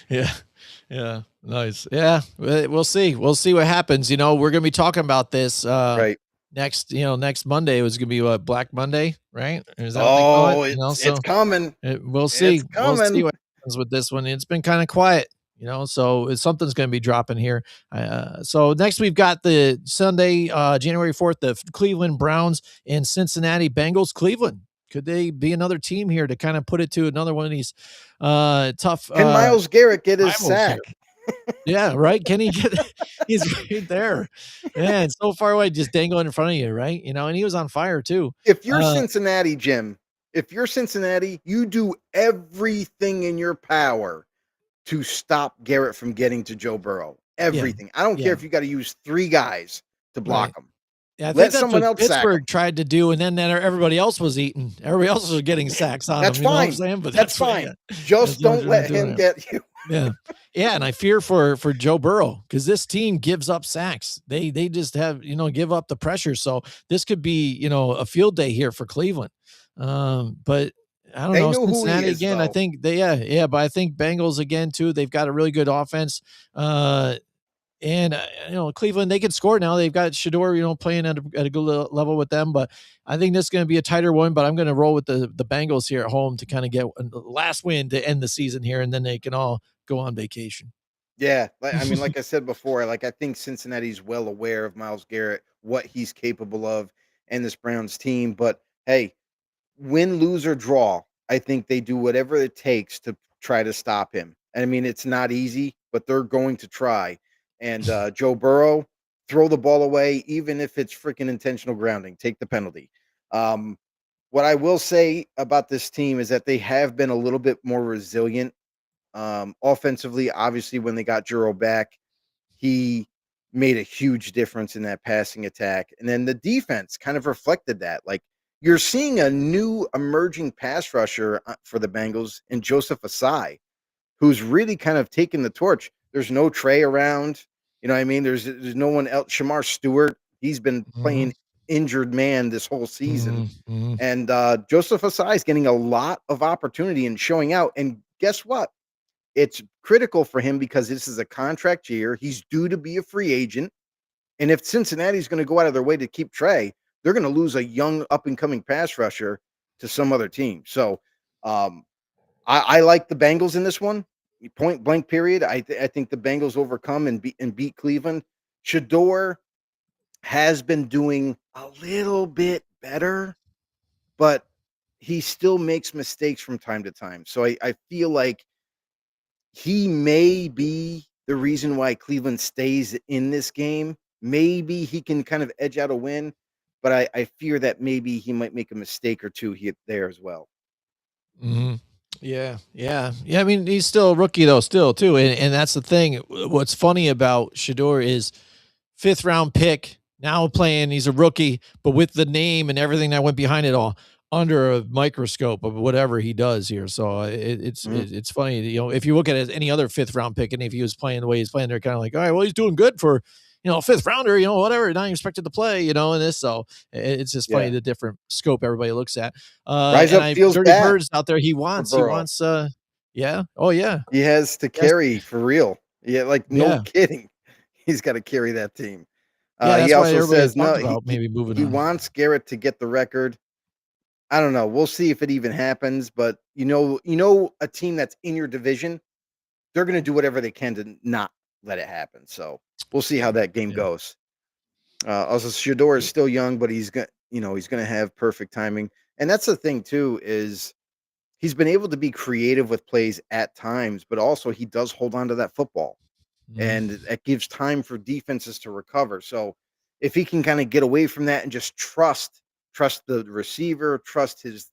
Yeah. Nice. Yeah. We'll see. We'll see what happens. We're going to be talking about this right. Next Monday was going to be what, Black Monday, right? It's coming. We'll see. It's coming. We'll see what happens with this one. It's been kind of quiet, so something's going to be dropping here. So next we've got the Sunday, January 4th, the Cleveland Browns and Cincinnati Bengals. Cleveland, could they be another team here to kind of put it to another one of these tough? Can Myles Garrett get his sack? Yeah, right. Can he get? He's right there, man. So far away, just dangling in front of you, right? And he was on fire too. If you're Cincinnati, Jim, you do everything in your power to stop Garrett from getting to Joe Burrow. everything. I don't care yeah, if you got to use 3 guys to block right. them. Yeah, I think Let that's someone what else sack them. Pittsburgh tried to do, and then everybody else was eating. Everybody else was getting sacks on That's them. You know what I'm fine. saying? But That's that's what, fine. yeah, Just that's what don't they're let doing him it. get you. Yeah, yeah, and I fear for Joe Burrow because this team gives up sacks. They just have give up the pressure. So this could be a field day here for Cleveland. But I don't They know know who he Cincinnati is, again. I though. think yeah, but I think Bengals again too. They've got a really good offense. And Cleveland, they can score now. They've got Shador, playing at a good level with them. But I think this is going to be a tighter one. But I'm going to roll with the Bengals here at home to kind of get a last win to end the season here, and then they can all go on vacation. Yeah, I mean, like I said before, like I think Cincinnati's well aware of Myles Garrett, what he's capable of, and this Browns team. But hey, win, lose, or draw, I think they do whatever it takes to try to stop him. And I mean, it's not easy, but they're going to try. And Joe Burrow, throw the ball away, even if it's freaking intentional grounding. Take the penalty. Um, what I will say about this team is that they have been a little bit more resilient offensively. Obviously, when they got Juro back, he made a huge difference in that passing attack. And then the defense kind of reflected that. Like you're seeing a new emerging pass rusher for the Bengals in Joseph Asai, who's really kind of taken the torch. There's no Trey around. You know what I mean? There's no one else. Shamar Stewart, he's been Mhm, playing injured man this whole season. mhm, mhm, And Joseph Asai is getting a lot of opportunity and showing out. And guess what? It's critical for him because this is a contract year. He's due to be a free agent. And if Cincinnati's going to go out of their way to keep Trey, they're going to lose a young up and coming pass rusher to some other team. So um, I like the Bengals in this one. Point blank period. I think the Bengals overcome and beat Cleveland. Shador has been doing a little bit better, but he still makes mistakes from time to time. So I feel like he may be the reason why Cleveland stays in this game. Maybe he can kind of edge out a win, but I fear that maybe he might make a mistake or two here there as well. mhm. Yeah, yeah, yeah. I mean, he's still a rookie though, still too, and that's the thing. What's funny about Shador is fifth round pick, now playing, he's a rookie, but with the name and everything that went behind it all under a microscope of whatever he does here. So Mhm. it's funny, if you look at it as any other fifth round pick, and if he was playing the way he's playing, they're kind of like, all right, well, he's doing good for a fifth rounder, whatever, not expected to play, in this. So it's just funny Yeah. the different scope everybody looks at. Rise And up I feels Dirty bad Birds out there. He for wants, Burrow. yeah, oh yeah, He has to yes, carry for real. Yeah, like no yeah, kidding. He's got to carry that team. yeah. He That's why also everybody had says no. talked He, about he maybe moving he on. wants Garrett to get the record. I don't know. We'll see if it even happens. But a team that's in your division, they're going to do whatever they can to not let it happen. So we'll see how that game Yeah. goes. Also, Shador is still young, but he's going to have perfect timing. And that's the thing too is he's been able to be creative with plays at times, but also he does hold on to that football, Mhm. and that gives time for defenses to recover. So if he can kind of get away from that and just trust the receiver, trust his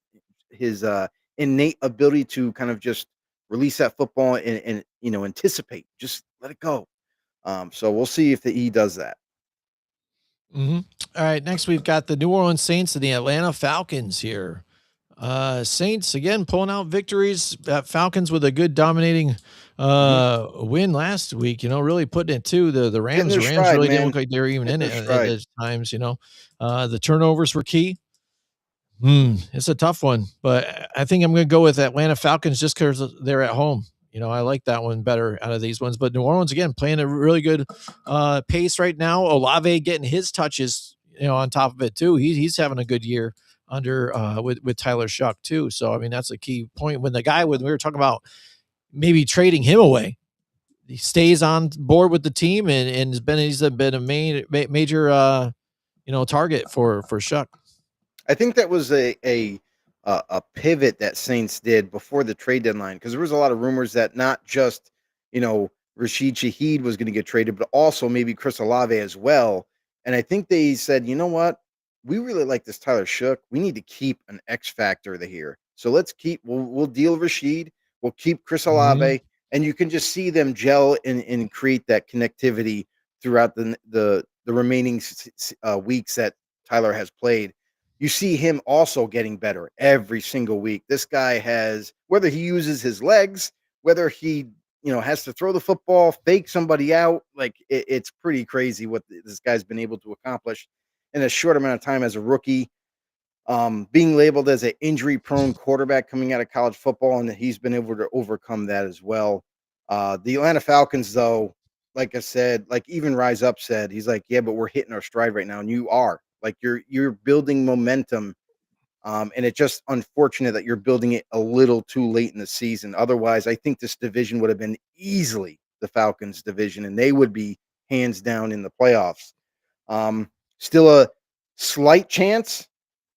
innate ability to kind of just release that football and anticipate, just let it go. So we'll see if he does that. Mhm. All right, next we've got the New Orleans Saints and the Atlanta Falcons here. Saints again pulling out victories. Falcons with a good dominating Mhm. win last week. Really putting it to the Getting Rams. their The Rams stride, really didn't look man. like they were even Getting in their it at, stride. at times. The turnovers were key. It's a tough one, but I think I'm going to go with Atlanta Falcons just because they're at home. I like that one better out of these ones. But New Orleans again playing a really good pace right now. Olave getting his touches, on top of it too. He's having a good year under with Tyler Shuck too. So I mean that's a key point. When we were talking about maybe trading him away, he stays on board with the team and he's been a major target for Shuck. I think that was a pivot that Saints did before the trade deadline because there was a lot of rumors that not just Rashid Shaheed was going to get traded, but also maybe Chris Olave as well. And I think they said, you know what, we really like this Tyler Shook. We need to keep an X factor here. So let's keep. We'll deal Rashid. We'll keep Chris Mhm. Olave, and you can just see them gel and create that connectivity throughout the remaining weeks that Tyler has played. You see him also getting better every single week. This guy has, whether he uses his legs, whether he has to throw the football, fake somebody out, like it's pretty crazy what this guy's been able to accomplish in a short amount of time as a rookie. Being labeled as an injury-prone quarterback coming out of college football, and he's been able to overcome that as well. The Atlanta Falcons, though, like I said, like even Rise Up said, he's like, yeah, but we're hitting our stride right now, and you are. Like you're building momentum, and it's just unfortunate that you're building it a little too late in the season. Otherwise, I think this division would have been easily the Falcons' division, and they would be hands down in the playoffs. Still a slight chance,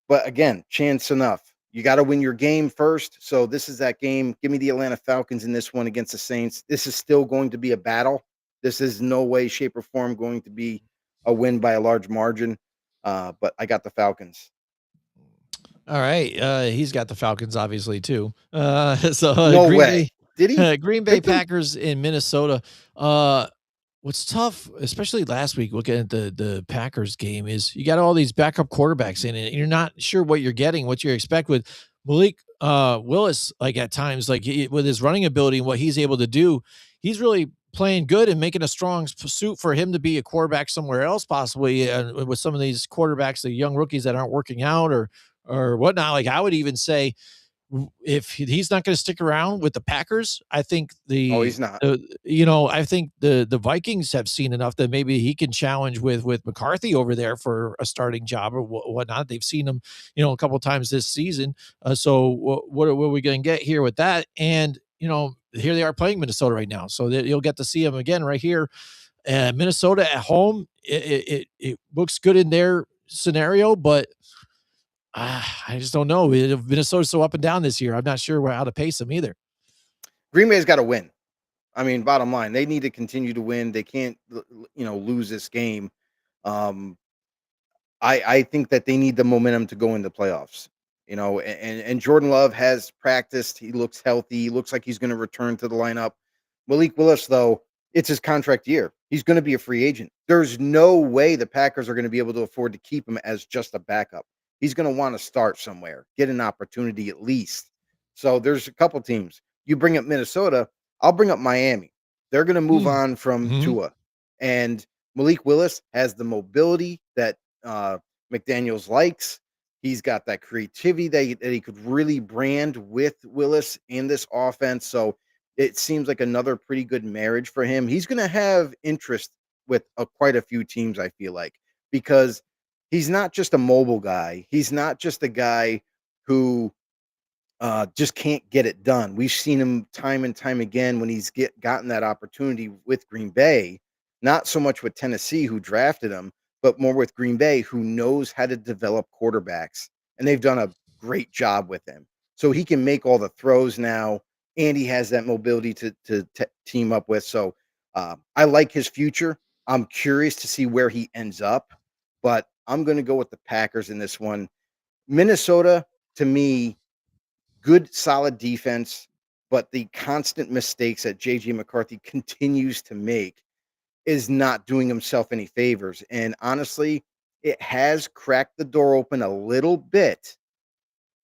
but again, chance enough. You got to win your game first. So this is that game. Give me the Atlanta Falcons in this one against the Saints. This is still going to be a battle. This is no way, shape, or form going to be a win by a large margin. But I got the Falcons. All right. He's got the Falcons, obviously, too. So no Green way. Did he? Green Bay Packers in Minnesota. What's tough, especially last week, looking at the Packers game, is you got all these backup quarterbacks in it, and you're not sure what you're getting, what you expect with Malik Willis. Like at times, like with his running ability and what he's able to do, he's really playing good and making a strong suit for him to be a quarterback somewhere else, possibly with some of these quarterbacks, the young rookies that aren't working out or whatnot. Like I would even say, if he's not going to stick around with the Packers, I think he's not. I think the Vikings have seen enough that maybe he can challenge with McCarthy over there for a starting job or whatnot. They've seen him, a couple of times this season. So what are we going to get here with that? And here they are playing Minnesota right now, so you'll get to see him again right here. Minnesota at home, it looks good in their scenario, but I just don't know. Minnesota's so up and down this year. I'm not sure how to pace them either. Green Bay's got to win. I mean, bottom line, they need to continue to win. They can't, lose this game. I think that they need the momentum to go into playoffs. And Jordan Love has practiced. He looks healthy. He looks like he's going to return to the lineup. Malik Willis, though, it's his contract year. He's going to be a free agent. There's no way the Packers are going to be able to afford to keep him as just a backup. He's going to want to start somewhere, get an opportunity at least. So there's a couple teams. You bring up Minnesota, I'll bring up Miami. They're going to move on from Tua. And Malik Willis has the mobility that McDaniels likes. He's got that creativity that he could really brand with Willis in this offense. So it seems like another pretty good marriage for him. He's going to have interest with quite a few teams, I feel like, because he's not just a mobile guy. He's not just a guy who just can't get it done. We've seen him time and time again when he's gotten that opportunity with Green Bay, not so much with Tennessee, who drafted him, but more with Green Bay, who knows how to develop quarterbacks. And they've done a great job with him. So he can make all the throws now, and he has that mobility to team up with. So I like his future. I'm curious to see where he ends up, but I'm going to go with the Packers in this one. Minnesota, to me, good, solid defense, but the constant mistakes that J.J. McCarthy continues to make is not doing himself any favors. And honestly, it has cracked the door open a little bit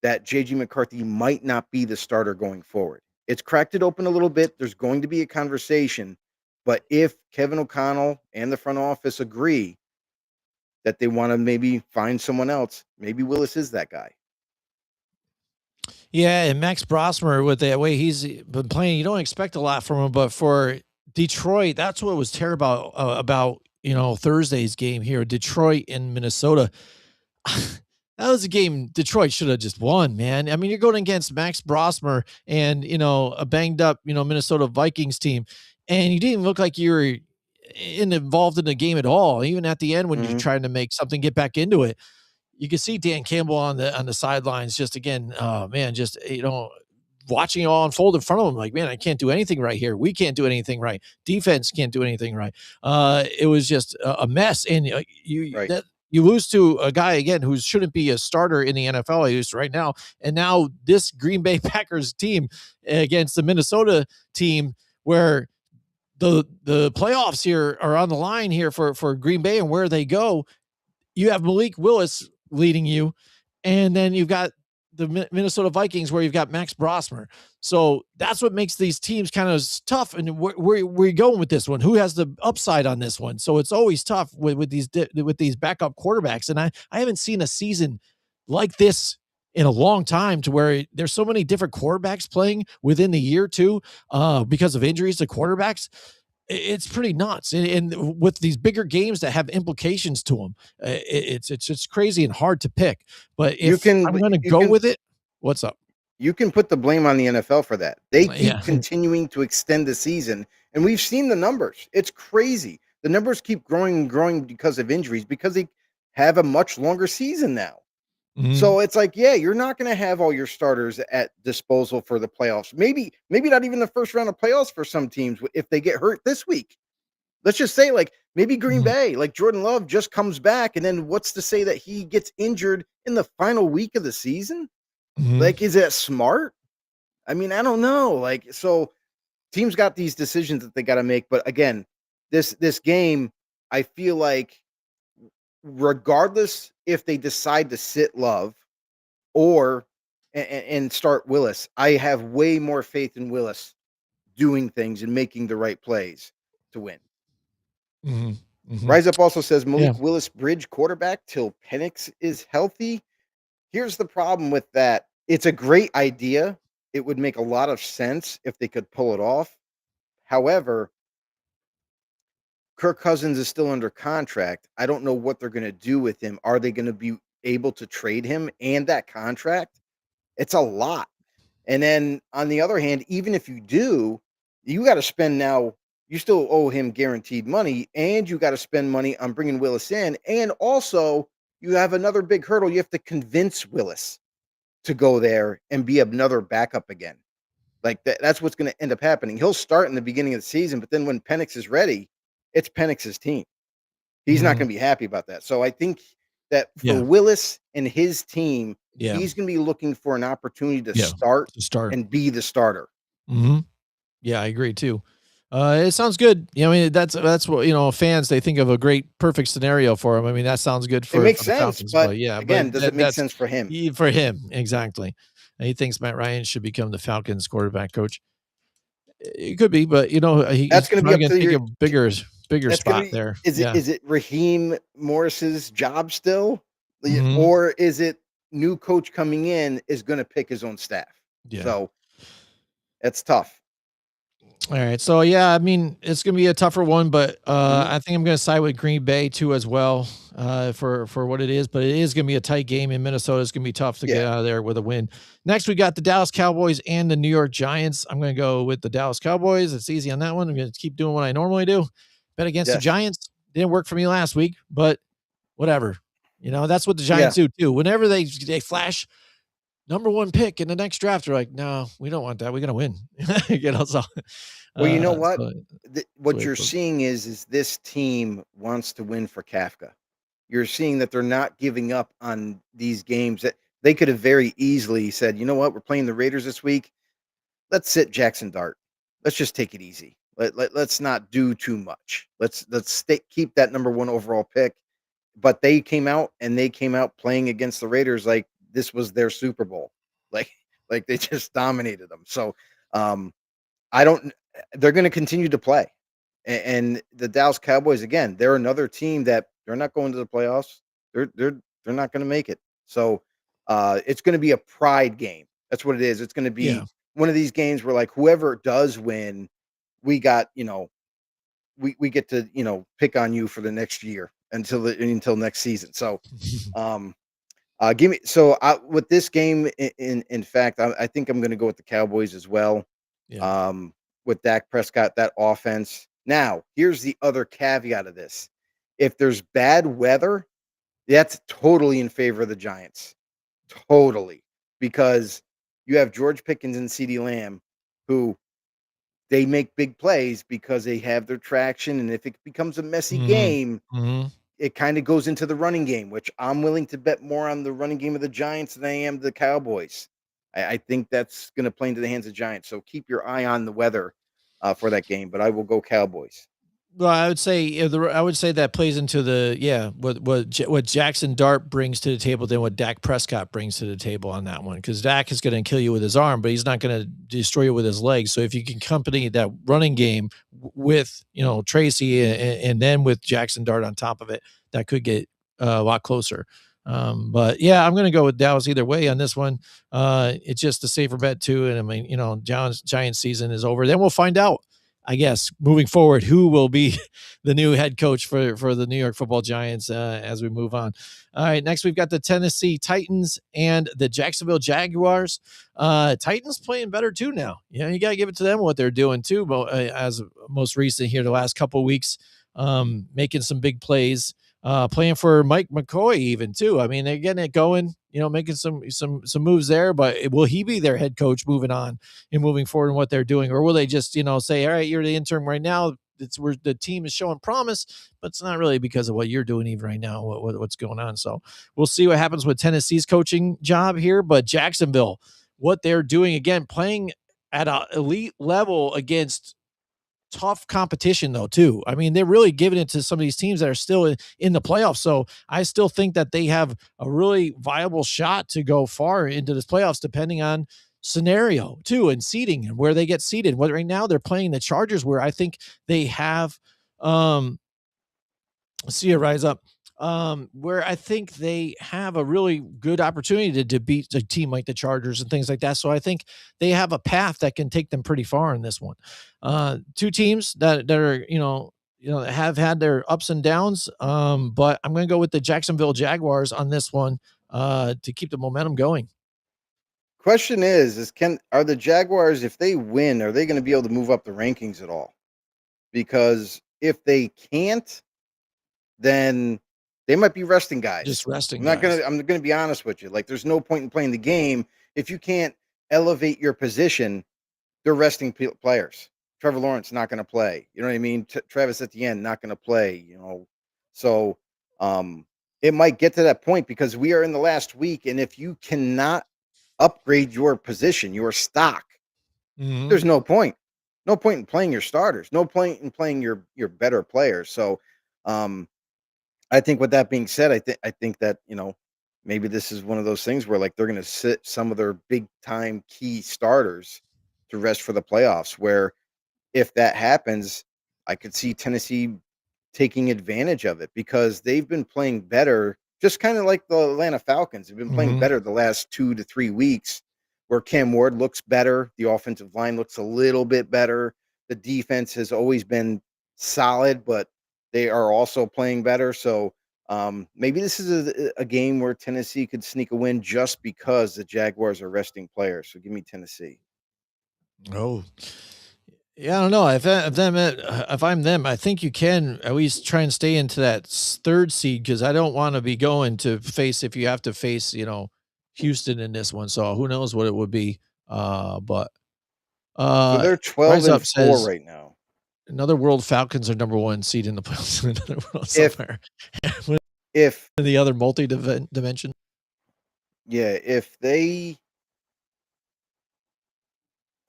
that J.J. McCarthy might not be the starter going forward. It's cracked it open a little bit. There's going to be a conversation. But if Kevin O'Connell and the front office agree that they want to maybe find someone else, maybe Willis is that guy. Yeah, and Max Brosmer, with the way he's been playing, you don't expect a lot from him. But for Detroit, that's what was terrible about Thursday's game here, Detroit and Minnesota. That was a game Detroit should have just won, man. I mean, you're going against Max Brosmer and a banged up Minnesota Vikings team, and you didn't look like you were involved in the game at all. Even at the end when you're trying to make something get back into it. You can see Dan Campbell on the sidelines, just again, man, just watching it all unfold in front of him. Like, man, I can't do anything right here. We can't do anything right. Defense can't do anything right. It was just a mess, and you lose to a guy again who shouldn't be a starter in the NFL, at least right now. And now this Green Bay Packers team against the Minnesota team, where the playoffs here are on the line here for Green Bay and where they go. You have Malik Willis leading you, and then you've got the Minnesota Vikings where you've got Max Brosmer. So that's what makes these teams kind of tough. And where you going with this one? Who has the upside on this one? So it's always tough with these backup quarterbacks. And I haven't seen a season like this in a long time, to where there's so many different quarterbacks playing within the year too, because of injuries to quarterbacks. It's pretty nuts, and with these bigger games that have implications to them, it's just crazy and hard to pick. But if I'm going to go with it, what's up? You can put the blame on the NFL for that. They keep Yeah. continuing to extend the season, and we've seen the numbers. It's crazy. The numbers keep growing and growing because of injuries, because they have a much longer season now. Mhm. So it's like, yeah, you're not going to have all your starters at disposal for the playoffs. Maybe not even the first round of playoffs for some teams if they get hurt this week. Let's just say, like, maybe Green Mhm. Bay, like Jordan Love just comes back, and then what's to say that he gets injured in the final week of the season? Mhm. Like, is that smart? I mean, I don't know. Like, so teams got these decisions that they got to make. But again, this game, I feel like regardless if they decide to sit Love or and start Willis, I have way more faith in Willis doing things and making the right plays to win. Mhm. Mhm. Rise Up also says Yeah. Malik Willis bridge quarterback till Penix is healthy. Here's the problem with that. It's a great idea. It would make a lot of sense if they could pull it off. However, Kirk Cousins is still under contract. I don't know what they're going to do with him. Are they going to be able to trade him and that contract? It's a lot. And then on the other hand, even if you do, you got to spend now. You still owe him guaranteed money, and you got to spend money on bringing Willis in. And also, you have another big hurdle. You have to convince Willis to go there and be another backup again. Like that's what's going to end up happening. He'll start in the beginning of the season, but then when Penix is ready, it's Penix's team. He's not Mhm. going to be happy about that. So I think that for Yeah. Willis and his team, Yeah. he's going to be looking for an opportunity to Yeah. start To start. and be the starter. Mhm. Yeah, I agree too. It sounds good. I mean, that's what, fans, they think of a great perfect scenario for him. I mean, that sounds good It for makes the sense, Falcons, but but yeah, again, but does it make that's sense for him? for him, exactly. And he thinks Matt Ryan should become the Falcons quarterback coach. It could be, but That's he's going to be probably up going to to take your. a bigger That's going to spot be. there. Is it Yeah. is it Raheem Morris's job still, Mhm. or is it new coach coming in is going to pick his own staff? Yeah. So it's tough. All right. So yeah, I mean, it's gonna be a tougher one, but Mhm. I think I'm gonna side with Green Bay too as well, for what it is. But it is gonna be a tight game in Minnesota. It's gonna be tough to get Yeah. out of there with a win. Next, we got the Dallas Cowboys and the New York Giants. I'm gonna go with the Dallas Cowboys. It's easy on that one. I'm gonna keep doing what I normally do. Bet against the Yes. Giants. Didn't work for me last week, but whatever. That's what the Yeah. Giants do too. Whenever they flash number one pick in the next draft, they're like, no, we don't want that. We're gonna win. So Well, you know uh, what? so that's the What way it you're goes. seeing is this team wants to win for Kafka. You're seeing that they're not giving up on these games that they could have very easily said, you know what, we're playing the Raiders this week. Let's sit Jackson Dart. Let's just take it easy. Let's not do too much. Keep that number one overall pick. But they came out playing against the Raiders like this was their Super Bowl. Like like they just dominated them. So um I don't. They're going to continue to play, and the Dallas Cowboys again. They're another team that they're not going to the playoffs. They're not going to make it. So it's going to be a pride game. That's what it is. It's going to be Yeah. one of these games where like whoever does win, we got we get to pick on you for the next year until next season. So um give me with this game. In fact, I think I'm going to go with the Cowboys as well Yeah. um, with Dak Prescott, that offense. Now, here's the other caveat of this. If there's bad weather, that's totally in favor of the Giants. Totally. Because you have George Pickens and CeeDee Lamb, who they make big plays because they have their traction. And if it becomes a messy Mhm. game, Mhm. it kind of goes into the running game, which I'm willing to bet more on the running game of the Giants than I am the Cowboys. I think that's going to play into the hands of Giants. So keep your eye on the weather for that game, but I will go Cowboys. Well, I would say I would say that plays into what Jackson Dart brings to the table than what Dak Prescott brings to the table on that one, because Dak is going to kill you with his arm, but he's not going to destroy you with his legs. So if you can accompany that running game with Tracy and then with Jackson Dart on top of it, that could get a lot closer. But yeah, I'm going to go with Dallas either way on this one. It's just a safer bet too, and I mean, Giants season is over. Then we'll find out, I guess, moving forward, who will be the new head coach for the New York Football Giants as we move on. All right, next we've got the Tennessee Titans and the Jacksonville Jaguars. Titans playing better too now. You got to give it to them what they're doing too. But as most recent here, the last couple of weeks, making some big plays, playing for Mike McCoy even too. I mean, they're getting it going. Making some moves there, but will he be their head coach moving on and moving forward in what they're doing? Or will they just, say, all right, you're the interim right now. It's where the team is showing promise, but it's not really because of what you're doing even right now, what's going on. So we'll see what happens with Tennessee's coaching job here, but Jacksonville, what they're doing again, playing at an elite level against tough competition though too. I mean, they're really giving it to some of these teams that are still in the playoffs. So I still think that they have a really viable shot to go far into this playoffs, depending on scenario too, and seeding and where they get seated. What right now they're playing the Chargers, where I think they have see it rise up. Where I think they have a really good opportunity to beat a team like the Chargers and things like that. So I think they have a path that can take them pretty far in this one. Two teams that are, have had their ups and downs. But I'm going to go with the Jacksonville Jaguars on this one to keep the momentum going. Question is are the Jaguars, if they win, are they going to be able to move up the rankings at all? Because if they can't, then they might be resting guys. Just resting. I'm going to be honest with you. Like, there's no point in playing the game if you can't elevate your position. They're resting players. Trevor Lawrence not going to play. You know what I mean? Travis Etienne not going to play. So it might get to that point because we are in the last week, and if you cannot upgrade your position, your stock, there's no point. No point in playing your starters. No point in playing your better players. So, I think with that being said, I think that, maybe this is one of those things where like they're going to sit some of their big time key starters to rest for the playoffs, where if that happens, I could see Tennessee taking advantage of it because they've been playing better, just kind of like the Atlanta Falcons have been playing better the last 2 to 3 weeks, where Cam Ward looks better. The offensive line looks a little bit better. The defense has always been solid, but they are also playing better. So maybe this is a game where Tennessee could sneak a win just because the Jaguars are resting players. So give me Tennessee. Oh, yeah, I don't know. If I'm them, I think you can at least try and stay into that third seed, because I don't want to be going to face, if you have to face, Houston in this one. So who knows what it would be. But so they're 12-4 right now. Another World Falcons are number 1 seed in the playoffs. Another world somewhere. If in the other multi-dimension. Yeah, if they,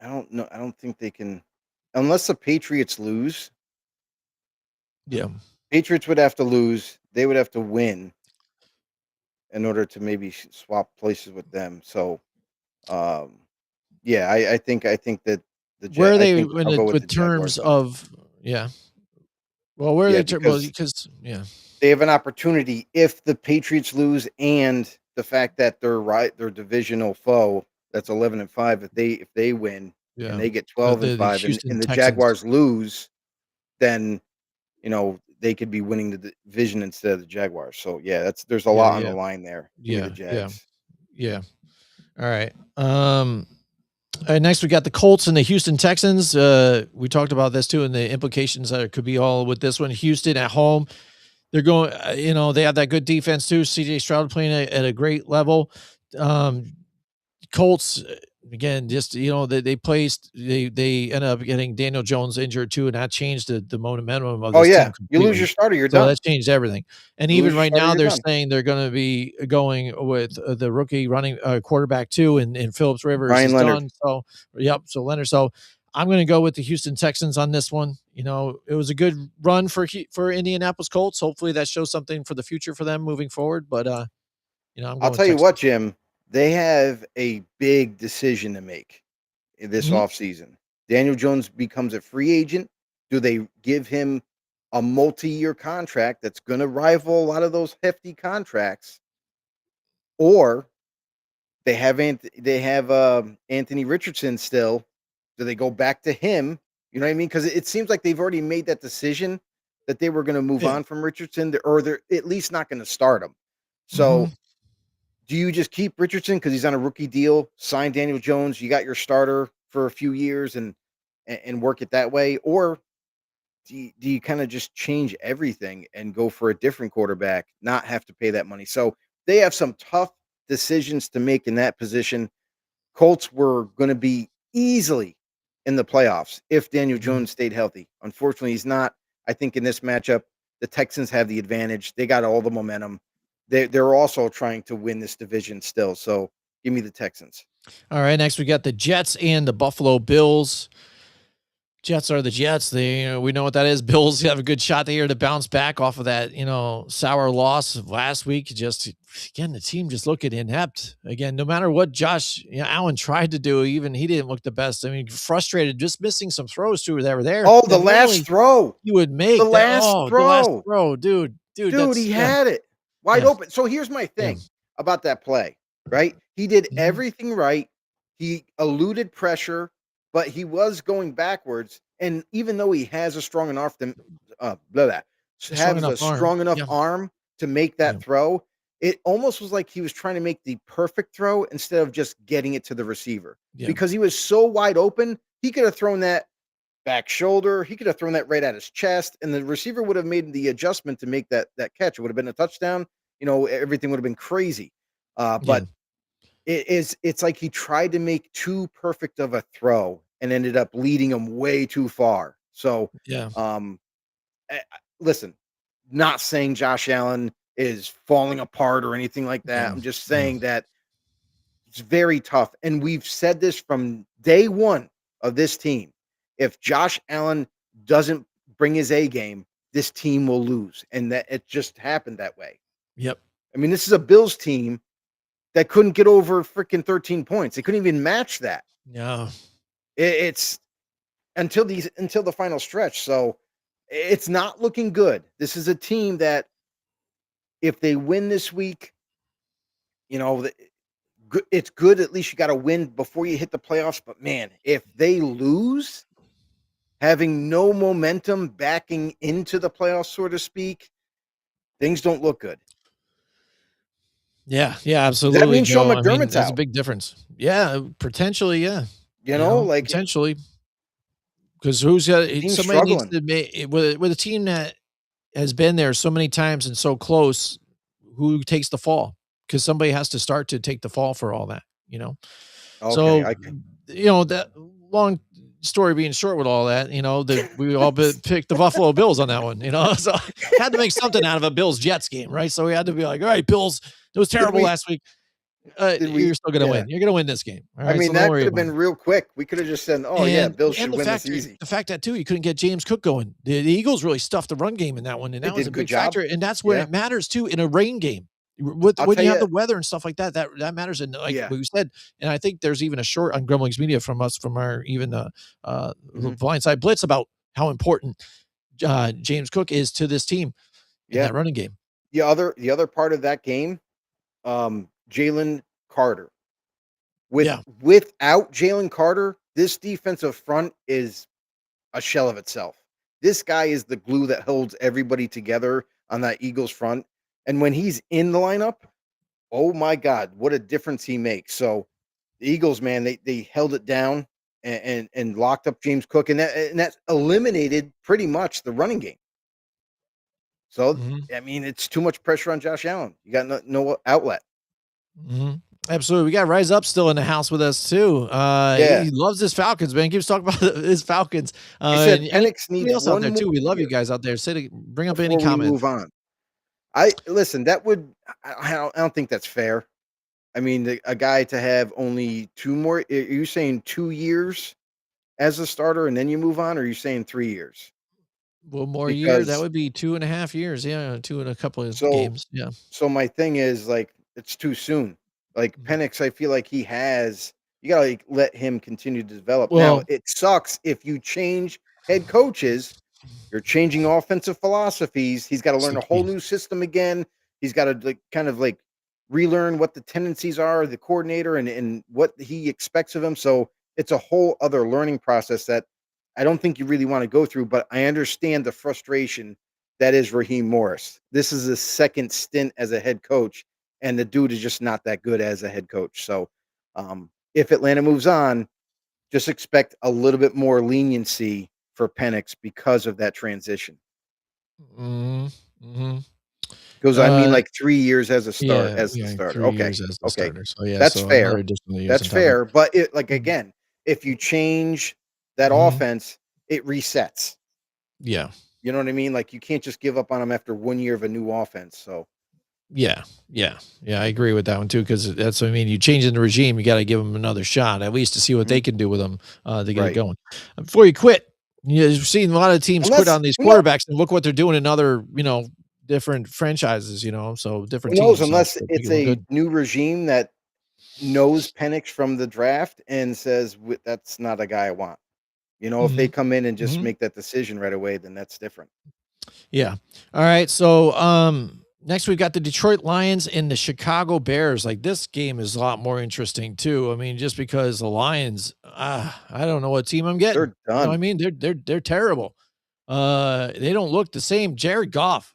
I don't know. I don't think they can, unless the Patriots lose. Yeah. Patriots would have to lose. They would have to win in order to maybe swap places with them. So, yeah, I think that where are they with terms of, yeah. Well, where are they? Because they have an opportunity if the Patriots lose, and the fact that their divisional foe, that's 11-5. If they win and they get 12-5, and the Jaguars lose, then they could be winning the division instead of the Jaguars. So yeah, there's a lot on the line there. Yeah. All right. Next we got the Colts and the Houston Texans. We talked about this too, and the implications that could be all with this one. Houston at home, they're going. They have that good defense too. CJ Stroud playing at a great level. Colts, again, just they ended up getting Daniel Jones injured too, and that changed the momentum of this team completely. You lose your starter, you're done. So that changed everything. And even right now, they're saying they're going to be going with the rookie running quarterback too, and Phillips Rivers Ryan is Leonard. done. So so Leonard. So I'm going to go with the Houston Texans on this one. You know, it was a good run for Indianapolis Colts. Hopefully that shows something for the future for them moving forward. But you know, I'm I'll going with tell you what, Texans. Jim, they have a big decision to make in this Mhm. offseason. Daniel Jones becomes a free agent. Do they give him a multi-year contract that's going to rival a lot of those hefty contracts, or they have Anthony Richardson still? Do they go back to him? You know what I mean? Because it seems like they've already made that decision that they were going to move Yeah. on from Richardson, or they're at least not going to start him. So Mhm. do you just keep Richardson because he's on a rookie deal, sign Daniel Jones, you got your starter for a few years and work it that way? Or do you kind of just change everything and go for a different quarterback, not have to pay that money? So they have some tough decisions to make in that position. Colts were going to be easily in the playoffs if Daniel Mhm. Jones stayed healthy. Unfortunately, he's not. I think in this matchup, the Texans have the advantage. They got all the momentum. They're also trying to win this division still. So give me the Texans. All right, next we got the Jets and the Buffalo Bills. Jets are the Jets. They, we know what that is. Bills have a good shot here to bounce back off of that, sour loss of last week. Just again, the team just looking inept. Again, no matter what Josh Allen tried to do, even he didn't look the best. I mean, frustrated, just missing some throws too that were there Oh, the that last normally throw. you would The make. That last the last throw. throw, dude, Dude, that's he had it wide yeah, open. So here's my yeah, thing about that play, right? He did mhm. everything right. He eluded pressure, but he was going backwards. And even though he has a strong enough to blah, blah, Strong has enough a arm. strong enough Yeah, arm to make yeah, that throw, it almost was like he was trying to make the perfect throw instead of just getting it to the receiver yeah, because he was so wide open. He could have thrown that back shoulder. He could have thrown that right at his chest, and the receiver would have made the adjustment to make that catch. It would have been a touchdown. Everything would have been crazy. yeah, But it's like he tried to make too perfect of a throw and ended up leading him way too far. So, yeah, um, listen, not saying Josh Allen is falling apart or anything like that. yeah, I'm just yeah. saying that it's very tough. And we've said this from day one of this team. If Josh Allen doesn't bring his A game, this team will lose. And that it just happened that way. Yep. I mean, this is a Bills team that couldn't get over freaking 13 points. They couldn't even match that. Yeah. It's until the final stretch. So it's not looking good. This is a team that if they win this week, you know, it's good. At least you got to win before you hit the playoffs. But man, if they lose, having no momentum backing into the playoffs, so to speak, things don't look good. Yeah, yeah, Does that absolutely, mean Sean Joe. I mean, McDermott's there's a out? big difference. Yeah, potentially, yeah. Like Potentially, because who's got the team's somebody needs struggling. to make with a team that has been there so many times and so close, who takes the fall? Because somebody has to start to take the fall for all that, you know? Okay, So, I that long story being short with all that, that we all picked the Buffalo Bills on that one, so had to make something out of a Bills Jets game, right? So we had to be like, all right, Bills, it was did terrible we last week. did we You're still gonna yeah. win. You're gonna win this game. All I right. mean, So don't that worry could have about been it. real quick. We could have just said, "Oh yeah, And Bills and should the win this factor easy." the fact that too, you couldn't get James Cook going. The Eagles really stuffed the run game in that one, and They that was did a a good big job. factor. And that's when Yeah. it matters too in a rain game. With I'll when tell you have you the weather and stuff like that, that matters. And like yeah. we said, and I think there's even a short on Grumblings Media from us from our even Mhm. blindside blitz about how important James Cook is to this team in Yeah. that running game. The other part of that game, Jalen Carter. Yeah. Without Jalen Carter, this defensive front is a shell of itself. This guy is the glue that holds everybody together on that Eagles front. And when he's in the lineup, oh my God, what a difference he makes. So the Eagles, man, they held it down and locked up James Cook, and that eliminated pretty much the running game. So Mhm. I mean, it's too much pressure on Josh Allen. You got no outlet. Mhm. Absolutely. We got Rise Up still in the house with us too. Yeah. He loves his Falcons, man. Keeps talking about his Falcons. He And said anybody Penix needs else out one there more too. We love you year guys out there. Bring up any before we move comments. on. I listen. That would I don't think that's fair. I mean, a guy to have only two more. Are you saying 2 years as a starter and then you move on, or are you saying 3 years? One more year, that Because would be 2.5 years. Yeah, 2 and a couple of so games. Yeah. so my thing is, like, it's too soon. Like, Mhm. Penix, I feel like you gotta, like, let him continue to develop. Now, Well, it sucks if you change head coaches. You're changing offensive philosophies. He's gotta learn a whole new system again. He's gotta, like, kind of, like, relearn what the tendencies are of the coordinator and what he expects of him, so it's a whole other learning process that I don't think you really wanna go through, but I understand the frustration that is Raheem Morris. This is his 2nd stint as a head coach, and the dude is just not that good as a head coach, so, if Atlanta moves on, just expect a little bit more leniency for Penix because of that transition. mhm, mhm. Goes, I mean, Uh, like 3 years yeah, as the yeah, starter. 3 Okay, years as the okay. starter. So, yeah, That's so another fair. additional years That's on top of it. fair, but it, like, Mhm, again, if you change that mhm. offense, it resets. Yeah. You know what I mean? Like, you can't just give up on them after 1 year of a new offense, so Yeah, yeah, yeah, I agree with that one too, because that's what I mean, you change in the regime, you gotta give them another shot, at least to see what they mhm, can do with them, to get it right. going. Before you quit, you've seen a lot of teams quit Unless on these who know quarterbacks, and look what they're doing in other, different franchises, so different who knows, teams, so unless they're it's making them a good. new regime that knows Penix from the draft and says, That's not a guy I want." You know, if they Mhm, come in and just mhm. make that decision right away, then that's different. Yeah. All right. So next we've got the Detroit Lions and the Chicago Bears. Like this game is a lot more interesting too. I mean, just because the Lions, I don't know what team I'm getting. They're You know what I done. mean? They're terrible. They don't look the same. Jared Goff,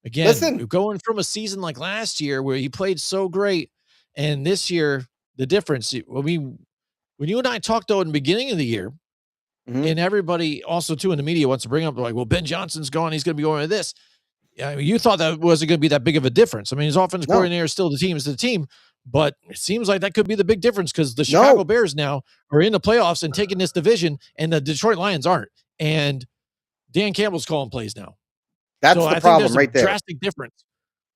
again, Listen. going from a season like last year where he played so great, and this year, the difference. When you and I talked though in the beginning of the year, Mhm. and everybody also too in the media wants to bring up like, well, Ben Johnson's gone, he's gonna be going to this. Yeah, I mean, you thought that wasn't going to be that big of a difference. I mean, his offensive No. coordinator is still the team, but it seems like that could be the big difference because the Chicago No. Bears now are in the playoffs and taking this division, and the Detroit Lions aren't. And Dan Campbell's calling plays now, so That's the I think there's problem a right there. drastic difference.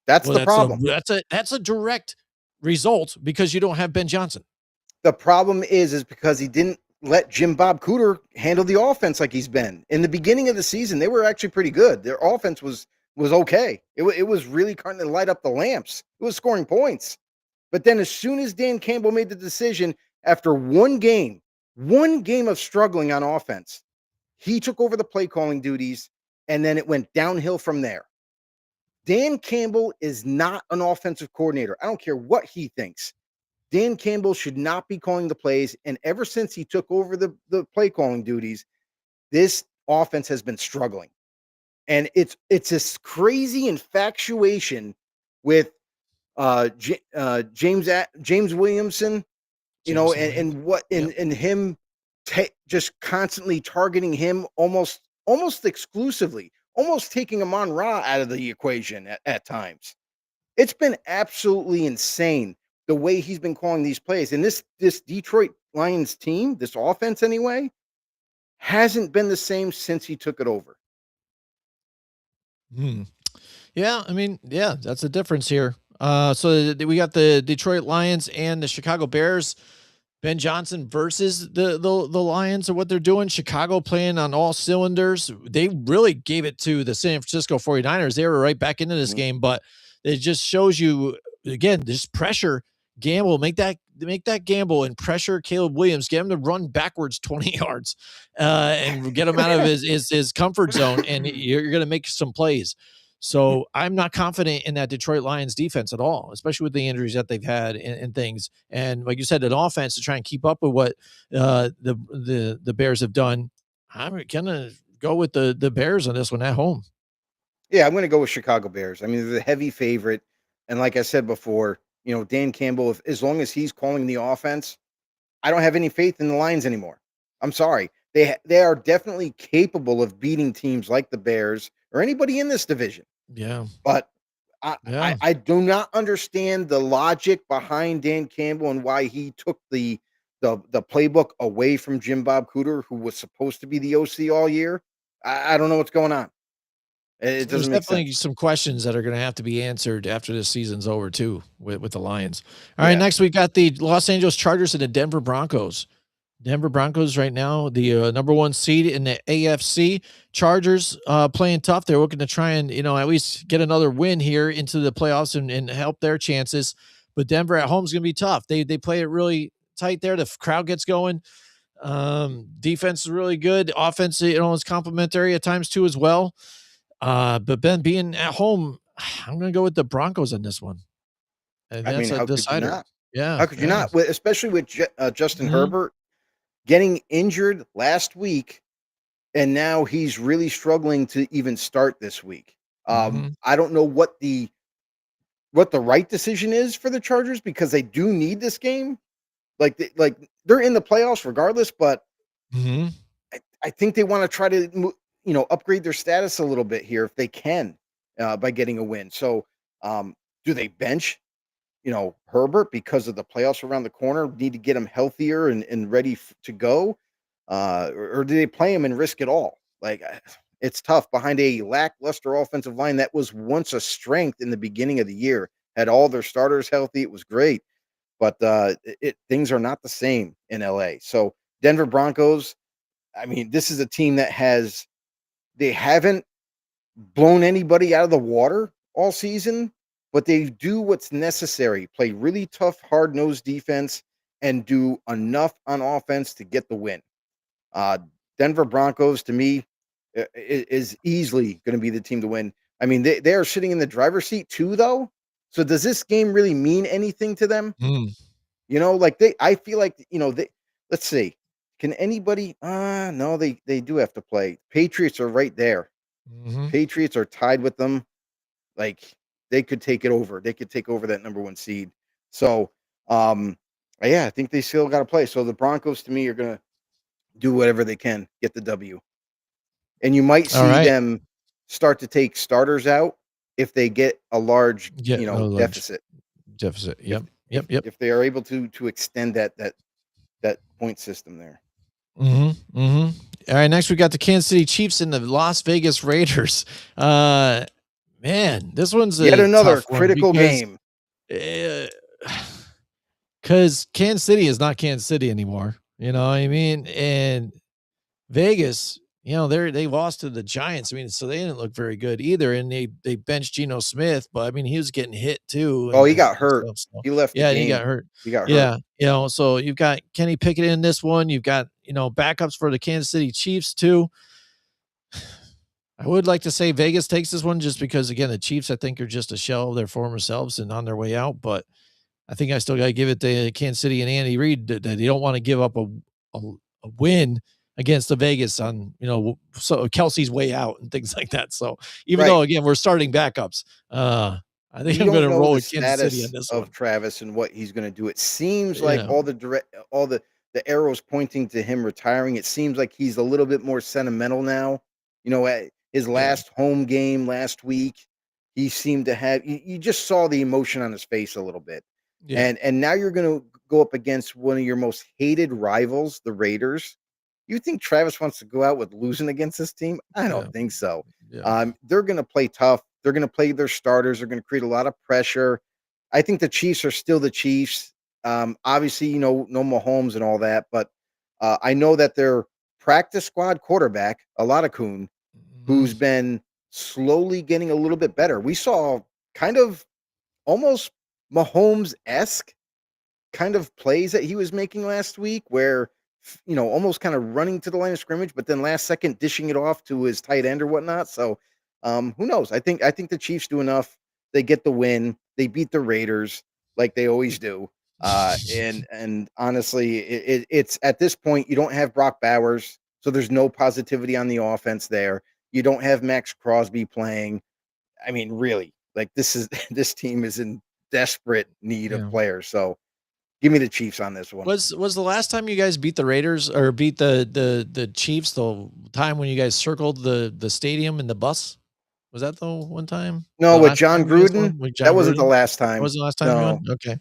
That's Well, the problem. that's a direct result because you don't have Ben Johnson. The problem is because he didn't let Jim Bob Cooter handle the offense like he's been. In the beginning of the season, they were actually pretty good. Their offense was okay. It was really starting to light up the lamps. It was scoring points. But then as soon as Dan Campbell made the decision after one game of struggling on offense, he took over the play calling duties and then it went downhill from there. Dan Campbell is not an offensive coordinator. I don't care what he thinks. Dan Campbell should not be calling the plays. And ever since he took over the play calling duties, this offense has been struggling. And it's this crazy infatuation with James Williamson, Jameson Williams. and what Yep. and him just constantly targeting him almost exclusively, almost taking Amon Ra out of the equation at times. It's been absolutely insane the way he's been calling these plays. And this Detroit Lions team, this offense anyway, hasn't been the same since he took it over. Hmm. Yeah, I mean, yeah, that's the difference here. So we got the Detroit Lions and the Chicago Bears. Ben Johnson versus the Lions and what they're doing. Chicago playing on all cylinders. They really gave it to the San Francisco 49ers. They were right back into this Mhm. game, but it just shows you again, this pressure gamble, make that gamble and pressure Caleb Williams, get him to run backwards 20 yards and get him out of his comfort zone, and you're gonna make some plays. So I'm not confident in that Detroit Lions defense at all, especially with the injuries that they've had and things. And like you said, an offense to try and keep up with what the Bears have done. I'm gonna go with the Bears on this one at home. Yeah, I'm going to go with Chicago Bears. I mean, they're the heavy favorite, and like I said before, Dan Campbell, if, as long as he's calling the offense, I don't have any faith in the Lions anymore. I'm sorry. They are definitely capable of beating teams like the Bears or anybody in this division. Yeah, But I do not understand the logic behind Dan Campbell and why he took the playbook away from Jim Bob Cooter, who was supposed to be the OC all year. I don't know what's going on. It there's doesn't make definitely sense. some questions that are going to have to be answered after this season's over too with the Lions. All right, Yeah. next we got the Los Angeles Chargers and the Denver Broncos. Denver Broncos right now, the number 1 seed in the AFC. Chargers playing tough. They're looking to try and, at least get another win here into the playoffs and help their chances. But Denver at home is going to be tough. They play it really tight there. The crowd gets going. Defense is really good. Offense, is complimentary at times too as well. But Ben, being at home, I'm going to go with the Broncos on this one. And I that's mean, a how could you decider. not? Yeah, How could you yeah. not? Especially with Justin Mhm, Herbert getting injured last week, and now he's really struggling to even start this week. mhm, I don't know what the right decision is for the Chargers because they do need this game. Like they're in the playoffs regardless, but mhm. I think they want to try to upgrade their status a little bit here if they can by getting a win. So do they bench Herbert because of the playoffs around the corner? Need to get him healthier and ready to go, or do they play him and risk it all? Like it's tough behind a lackluster offensive line that was once a strength in the beginning of the year. Had all their starters healthy, it was great, but things are not the same in LA. So Denver Broncos. I mean, this is a team that they haven't blown anybody out of the water all season, but they do what's necessary, play really tough, hard-nosed defense, and do enough on offense to get the win. Uh, Denver Broncos, to me, is easily going to be the team to win. I mean, they are sitting in the driver's seat too, though. So does this game really mean anything to them? Mm, Like I feel like let's see, can anybody? No, they do have to play. Patriots are right there. mhm. Patriots are tied with them. Like they could take it over. They could take over that number 1 seed. So, um, yeah, I think they still got to play. So the Broncos, to me, are gonna do whatever they can, get the W, and you might All see right. them start to take starters out if they get a large, Yeah, a large deficit. deficit. If Yep, yep, yep. if they are able to extend that point system there. Mhm, mhm. All right, next we got the Kansas City Chiefs and the Las Vegas Raiders. Uh, man, this one's Yet a another tough one critical because, game. uh, because Kansas City is not Kansas City anymore, you know what I mean? And Vegas, they lost to the Giants. I mean, so they didn't look very good either, and they benched Geno Smith, but I mean, he was getting hit too, Oh, and he got and hurt. stuff. So He left the yeah, and he got game. hurt. He got hurt. Yeah, so you've got Kenny Pickett in this one. You've got backups for the Kansas City Chiefs too. I would like to say Vegas takes this one just because again the Chiefs I think are just a shell of their former selves and on their way out, but I think I still got to give it to Kansas City and Andy Reid that they don't want to give up a, a win against the Vegas on, so Kelsey's way out and things like that. So even though, Right. again, we're starting backups, I think We I'm going don't to know roll the with Kansas City on status this of one. Travis and what he's gonna do. It seems like Yeah. all the arrows pointing to him retiring. It seems like he's a little bit more sentimental now. At his Yeah. last home game last week, he seemed to have you just saw the emotion on his face a little bit. Yeah. And now you're gonna go up against one of your most hated rivals, the Raiders. You think Travis wants to go out with losing against this team? I don't Yeah. think so. Yeah. They're going to play tough. They're going to play their starters. They're going to create a lot of pressure. I think the Chiefs are still the Chiefs. Obviously, no Mahomes and all that, but I know that their practice squad quarterback, Alada Mhm. who's been slowly getting a little bit better. We saw kind of almost Mahomes esque kind of plays that he was making last week where almost kind of running to the line of scrimmage, but then last second dishing it off to his tight end or whatnot. So who knows? I think the Chiefs do enough. They get the win. They beat the Raiders like they always do. And honestly, it's at this point you don't have Brock Bowers, so there's no positivity on the offense there. You don't have Max Crosby playing. I mean, really, like this team is in desperate need of Yeah. players. So give me the Chiefs on this one. Was the last time you guys beat the Raiders or beat the Chiefs the time when you guys circled the stadium in the bus? Was that the one time? No, The with last John time you guys Gruden, won with that John wasn't the Gruden? last That time. was the last time you won? No, Okay.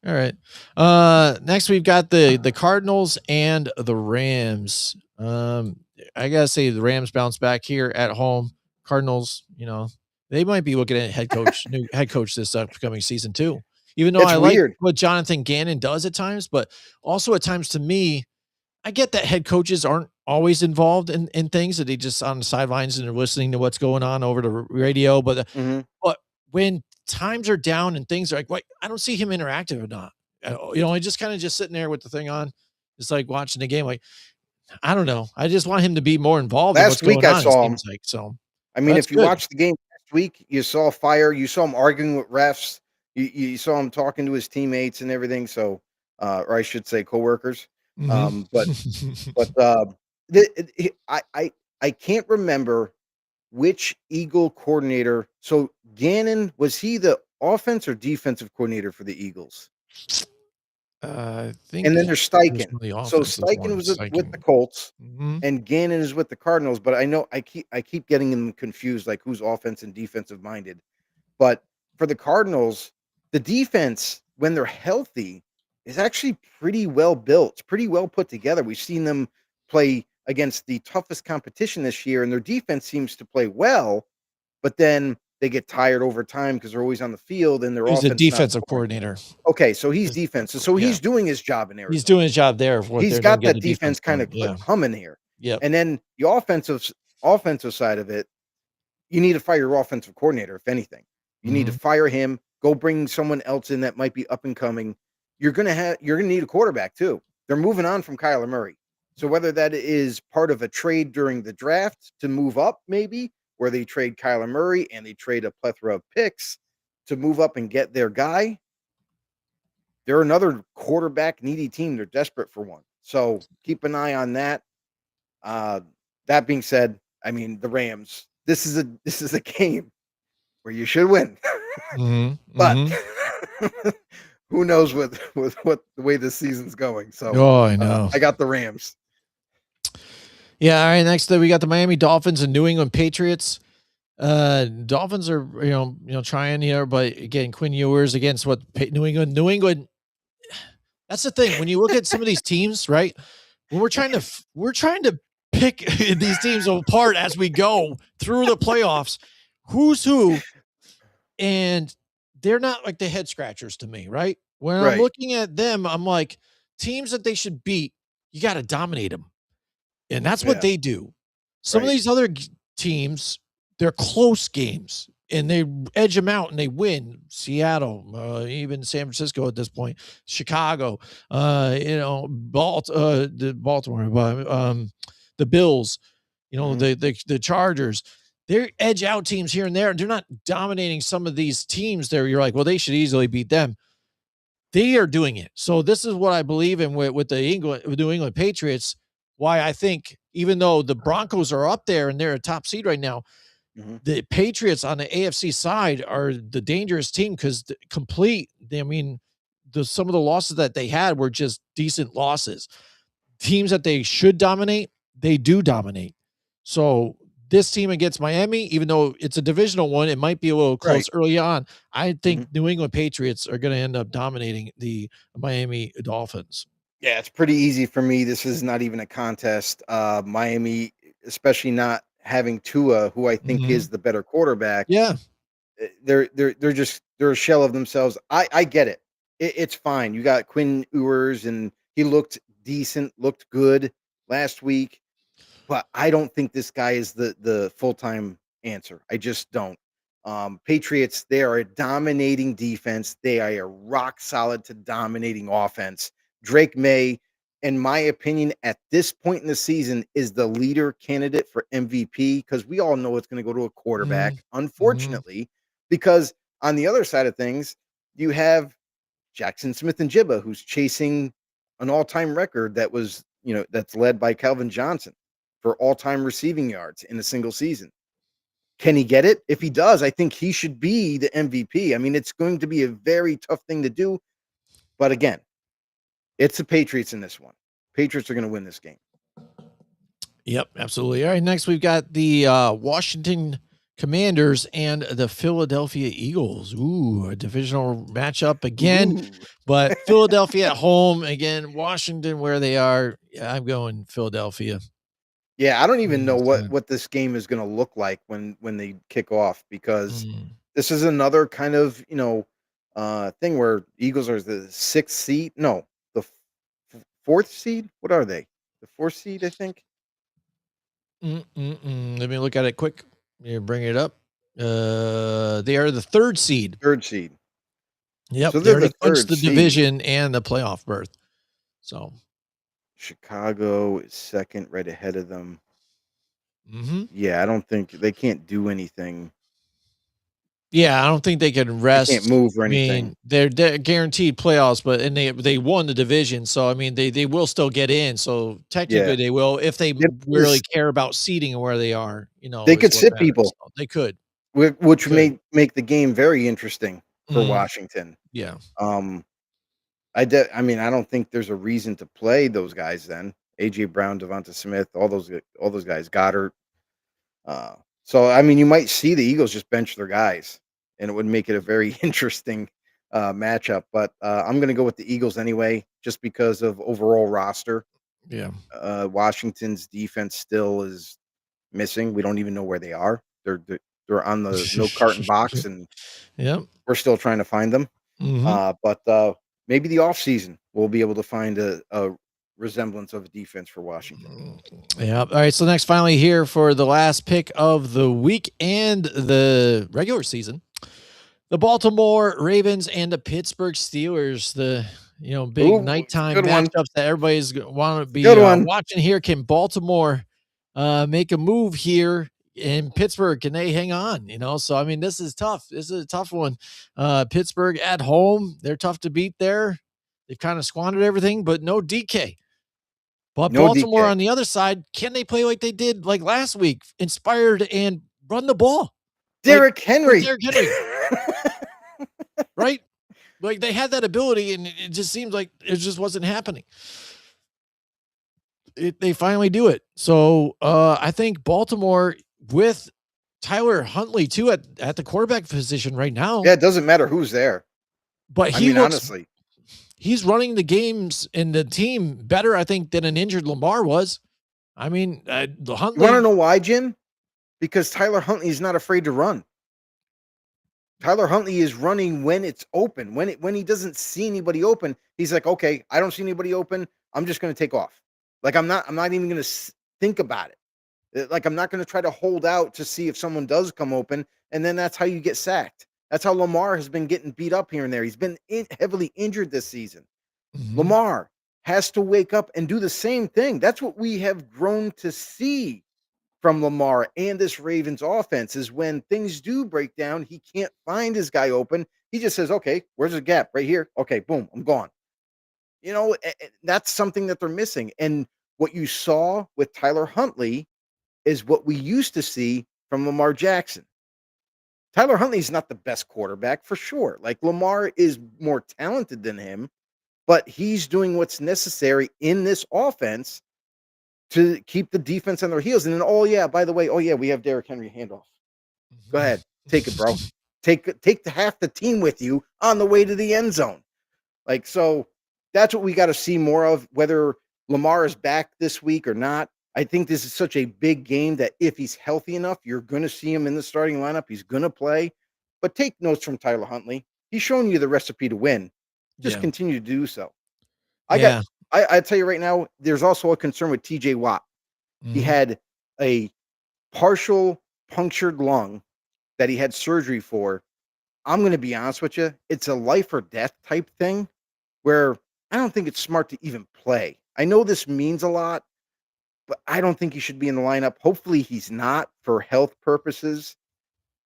All right. Next we've got the Cardinals and the Rams. I gotta say the Rams bounce back here at home. Cardinals, they might be looking at new head coach this upcoming season too. Even though it's I like weird. what Jonathan Gannon does at times, but also at times to me, I get that head coaches aren't always involved in things, that they just on the sidelines and they're listening to what's going on over the radio. Mhm. But when times are down and things are like, wait, I don't see him interactive or not. I just kind of just sitting there with the thing on, just like watching the game. Like, I don't know. I just want him to be more involved in what's Last week going I on. It saw him. seems like so. I mean, That's if you good. watched the game last week, you saw fire, you saw him arguing with refs, you saw him talking to his teammates and everything, so, or I should say coworkers. Mhm. But, the it he I can't remember which Eagle coordinator. So Gannon, was he the offense or defensive coordinator for the Eagles? I think And then there's it was Steichen. one of the So offensive Steichen was ones, with the Sykin. Colts, Mhm. and Gannon is with the Cardinals, but I know I keep getting them confused, like, who's offense and defensive minded. But for the Cardinals, the defense, when they're healthy, is actually pretty well built. It's pretty well put together. We've seen them play against the toughest competition this year, and their defense seems to play well, but then they get tired over time because they're always on the field and their He was a offense not defensive scoring. coordinator. Okay, so he's Is defense. So Yeah. he's doing his job in He's Arizona. doing his job there for what He's they're doing, got get that the defense defense kinda going. Yeah. humming here. Yep. And then the offensive side of it, you need to fire your offensive coordinator, if anything. You need to Mhm. fire him, go bring someone else in that might be up and coming. You're gonna need a quarterback too. They're moving on from Kyler Murray. So whether that is part of a trade during the draft to move up, maybe, where they trade Kyler Murray and they trade a plethora of picks to move up and get their guy, they're another quarterback needy team. They're desperate for one. So keep an eye on that. Uh, that being said, I mean the Rams. This is a game where you should win, Mhm. but Mhm. who knows with what the way this season's going. So Oh, I know. I got the Rams. Yeah, all right, next we got the Miami Dolphins and New England Patriots. Dolphins are, trying here, but again, Quinn Ewers against what New England, that's the thing. When you look at some of these teams, right? When we're trying to pick these teams apart as we go through the playoffs, who's who, and they're not like the head scratchers to me, right? When I'm Right. looking at them, I'm like, teams that they should beat, you got to dominate them. And that's what Yeah. they do. Some of Right. these other teams, they're close games and they edge them out and they win. Seattle, even San Francisco at this point, Chicago, the Baltimore, the Bills, Mhm. the Chargers. They edge out teams here and there. They're not dominating some of these teams there. You're like, well, they should easily beat them. They are doing it. So this is what I believe in with the New England Patriots. Why I think even though the Broncos are up there and they're a top seed right now, Mhm. the Patriots on the AFC side are the dangerous team because some of the losses that they had were just decent losses. Teams that they should dominate, they do dominate. So this team against Miami, even though it's a divisional one, it might be a little Right. close early on. I think Mhm. New England Patriots are going to end up dominating the Miami Dolphins. Yeah, it's pretty easy for me. This is not even a contest. Miami, especially not having Tua, who I think Mhm. is the better quarterback. Yeah. They're a shell of themselves. I get it. It's fine. You got Quinn Ewers, and he looked decent, looked good last week, but I don't think this guy is the full-time answer. I just don't. Patriots, they are a dominating defense. They are a rock solid to dominating offense. Drake May, in my opinion, at this point in the season, is the leader candidate for MVP because we all know it's going to go to a quarterback, Mhm. Mhm. unfortunately, because on the other side of things, you have Jackson Smith and Jibba, who's chasing an all-time record that's led by Calvin Johnson for all-time receiving yards in a single season. Can he get it? If he does, I think he should be the MVP. I mean, it's going to be a very tough thing to do, but again, it's the Patriots in this one. Patriots are going to win this game. Yep, absolutely. All right, next we've got the Washington Commanders and the Philadelphia Eagles. Ooh, a divisional matchup again, Ooh. but Philadelphia at home again. Washington where they are. Yeah, I'm going Philadelphia. Yeah, I don't even know Yes, what this game is going to look like when they kick off because mm. this is another kind of, thing where Eagles are the 6th seed. No, the 4th seed. What are they? The 4th seed, I think. Let me look at it quick. You bring it up. They are the 3rd seed. 3rd seed. Yep, So they they're the already clinched 3rd the seed. division and the playoff berth. So, Chicago is 2nd, right ahead of them. mhm. Yeah, I don't think they can't do anything. Yeah, I don't think they can They can't rest. move or I anything. mean, they're guaranteed playoffs, but and they won the division, so I mean, they will still get in. So technically, Yeah. they will if they It really is care about seeding and where they are. they Is could what sit matters. people, So they could, which could. may make the game very interesting for Mhm. Washington. Yeah, Um, I mean, I don't think there's a reason to play those guys then. AJ Brown, Devonta Smith, all those guys, Goddard. So I mean, you might see the Eagles just bench their guys, and it would make it a very interesting matchup. But I'm going to go with the Eagles anyway, just because of overall roster. yeah. Washington's defense still is missing. We don't even know where they are. They're on the no carton box, and Yep. we're still trying to find them. Mhm. But maybe the offseason we'll be able to find a resemblance of a defense for Washington. Yeah. All right. So next, finally, here for the last pick of the week and the regular season, the Baltimore Ravens and the Pittsburgh Steelers. The big Ooh, it's a nighttime good one. matchups that everybody's want to It's a be good one. watching here. Can Baltimore make a move here in Pittsburgh? Can they hang on? So I mean, this is tough. This is a tough one. Pittsburgh at home, they're tough to beat there. They've kind of squandered everything, but no DK. But No Baltimore DK. on the other side, can they play like they did like last week, inspired and run the ball like Derrick with Henry. Derrick Henry, right? Like they had that ability, and it just seems like it just wasn't happening. They finally do it. So I think Baltimore with Tyler Huntley too at the quarterback position right now, Yeah, it doesn't matter who's there. but I mean, honestly, he's running the games and the team better, I think, than an injured Lamar was. I mean, the you want to Huntley. know why, Jim? Because Tyler Huntley is not afraid to run. Tyler Huntley is running when it's open. When he doesn't see anybody open, he's like, okay, I don't see anybody open. I'm just going to take off. Like I'm not even going to think about it. Like I'm not going to try to hold out to see if someone does come open, and then that's how you get sacked. That's how Lamar has been getting beat up here and there. He's been heavily injured this season. Mhm. Lamar has to wake up and do the same thing. That's what we have grown to see from Lamar and this Ravens offense is when things do break down, he can't find his guy open. He just says, "Okay, where's the gap? Right here. Okay, boom, I'm gone." That's something that they're missing. And what you saw with Tyler Huntley is what we used to see from Lamar Jackson. Tyler Huntley's not the best quarterback for sure. Like Lamar is more talented than him, but he's doing what's necessary in this offense to keep the defense on their heels. And then, oh yeah, by the way, oh yeah, we have Derrick Henry handoff. Go ahead, take it, bro. Take the half the team with you on the way to the end zone. Like so, that's what we got to see more of. Whether Lamar is back this week or not, I think this is such a big game that if he's healthy enough, you're going to see him in the starting lineup. He's going to play. But take notes from Tyler Huntley. He's showing you the recipe to win. Just Yeah. continue to do so. I got. Yeah. I tell you right now, there's also a concern with T.J. Watt. He Mhm. had a partial punctured lung that he had surgery for. I'm going to be honest with you. It's a life or death type thing where I don't think it's smart to even play. I know this means a lot, but I don't think he should be in the lineup. Hopefully he's not for health purposes,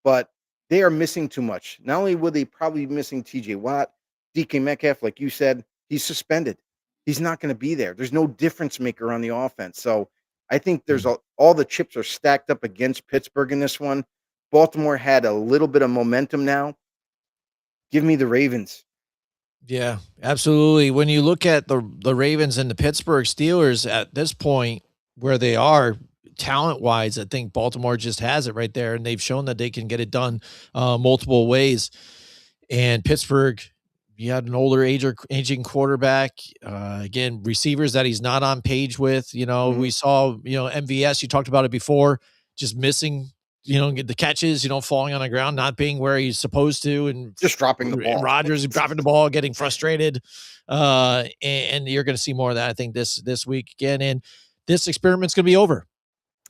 but they are missing too much. Not only will they probably be missing TJ Watt, DK Metcalf, like you said, he's suspended. He's not going to be there. There's no difference maker on the offense. So I think there's all the chips are stacked up against Pittsburgh in this one. Baltimore had a little bit of momentum now. Give me the Ravens. Yeah, absolutely. When you look at the Ravens and the Pittsburgh Steelers at this point where they are talent wise, I think Baltimore just has it right there, and they've shown that they can get it done multiple ways. And Pittsburgh, you had an aging quarterback. Again, receivers that he's not on page with. Mhm. We saw MVS. You talked about it before, just missing. Get the catches, falling on the ground, not being where he's supposed to, and Just dropping the ball. Rodgers dropping the ball, getting frustrated. And you're going to see more of that, I think, this week again. And this experiment's going to be over.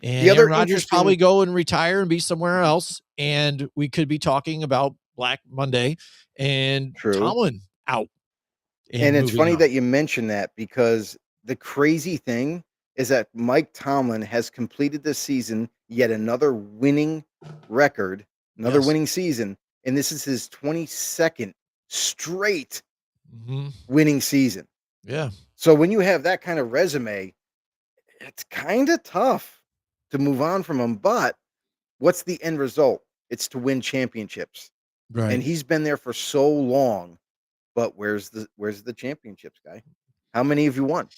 And The other Aaron Rodgers interesting probably go and retire and be somewhere else. And we could be talking about Black Monday and true. Tomlin out and And it's moving funny on. that you mention that because the crazy thing is that Mike Tomlin has completed this season yet another winning record, another Yes. winning season, and this is his 22nd straight Hmm. winning season. Yeah. So when you have that kind of resume, it's kind of tough to move on from him, but what's the end result? It's to win championships. And Right. he's been there for so long, but where's the championships, guy? How many have you won?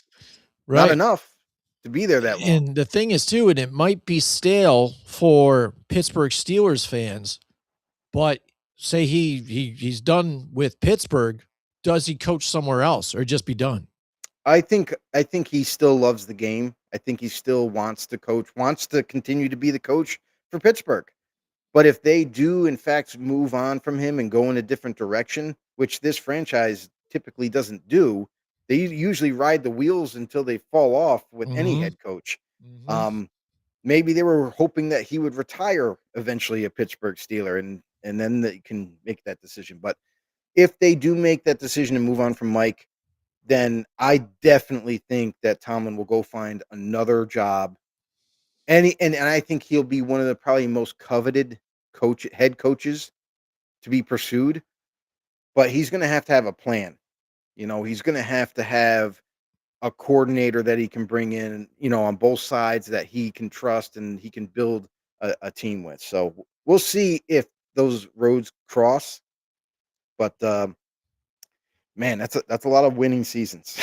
Not Right. enough to be there that long. And the thing is, too, and it might be stale for Pittsburgh Steelers fans, but say he's done with Pittsburgh, does he coach somewhere else or just be done? I think he still loves the game. I think he still wants to coach, wants to continue to be the coach for Pittsburgh. But if they do in fact move on from him and go in a different direction, which this franchise typically doesn't do, they usually ride the wheels until they fall off with any Mhm. head coach. Mhm. Um, maybe they were hoping that he would retire eventually a Pittsburgh Steeler and then they can make that decision. But if they do make that decision to move on from Mike, then I definitely think that Tomlin will go find another job. And I think he'll be one of the probably most coveted head coaches to be pursued, but he's going to have a plan. He's going to have a coordinator that he can bring in, on both sides that he can trust and he can build a team with. So we'll see if those roads cross, but man, that's a lot of winning seasons.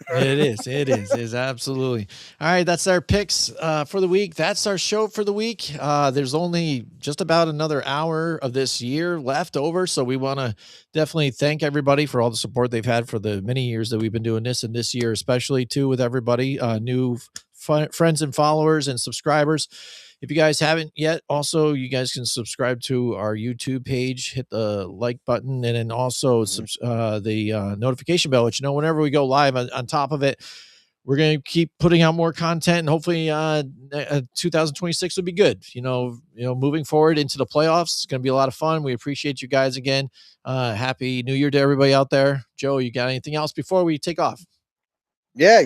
It is. It is absolutely. All right. That's our picks for the week. That's our show for the week. There's only just about another hour of this year left over. So we want to definitely thank everybody for all the support they've had for the many years that we've been doing this, and this year, especially too, with everybody, new friends and followers and subscribers. If you guys haven't yet, also you guys can subscribe to our YouTube page, hit the like button, and then also Mhm. the notification bell, which whenever we go live. On top of it, we're going to keep putting out more content, and hopefully 2026 will be good. Moving forward into the playoffs, it's going to be a lot of fun. We appreciate you guys again. Happy New Year to everybody out there. Joe, you got anything else before we take off? Yeah,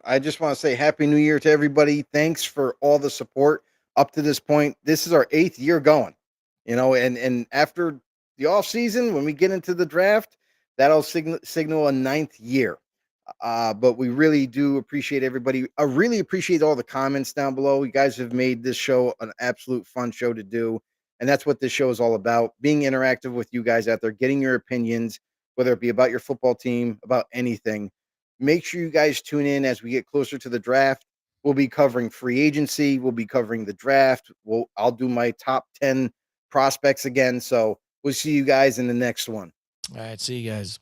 I just want to say Happy New Year to everybody. Thanks for all the support up to this point. This is our 8th year going, and after the off season, when we get into the draft, that'll signal a ninth year. But we really do appreciate everybody. I really appreciate all the comments down below. You guys have made this show an absolute fun show to do. And that's what this show is all about, being interactive with you guys out there, getting your opinions, whether it be about your football team, about anything. Make sure you guys tune in as we get closer to the draft. We'll be covering free agency. We'll be covering the draft. I'll do my top 10 prospects again. So we'll see you guys in the next one. All right. See you guys.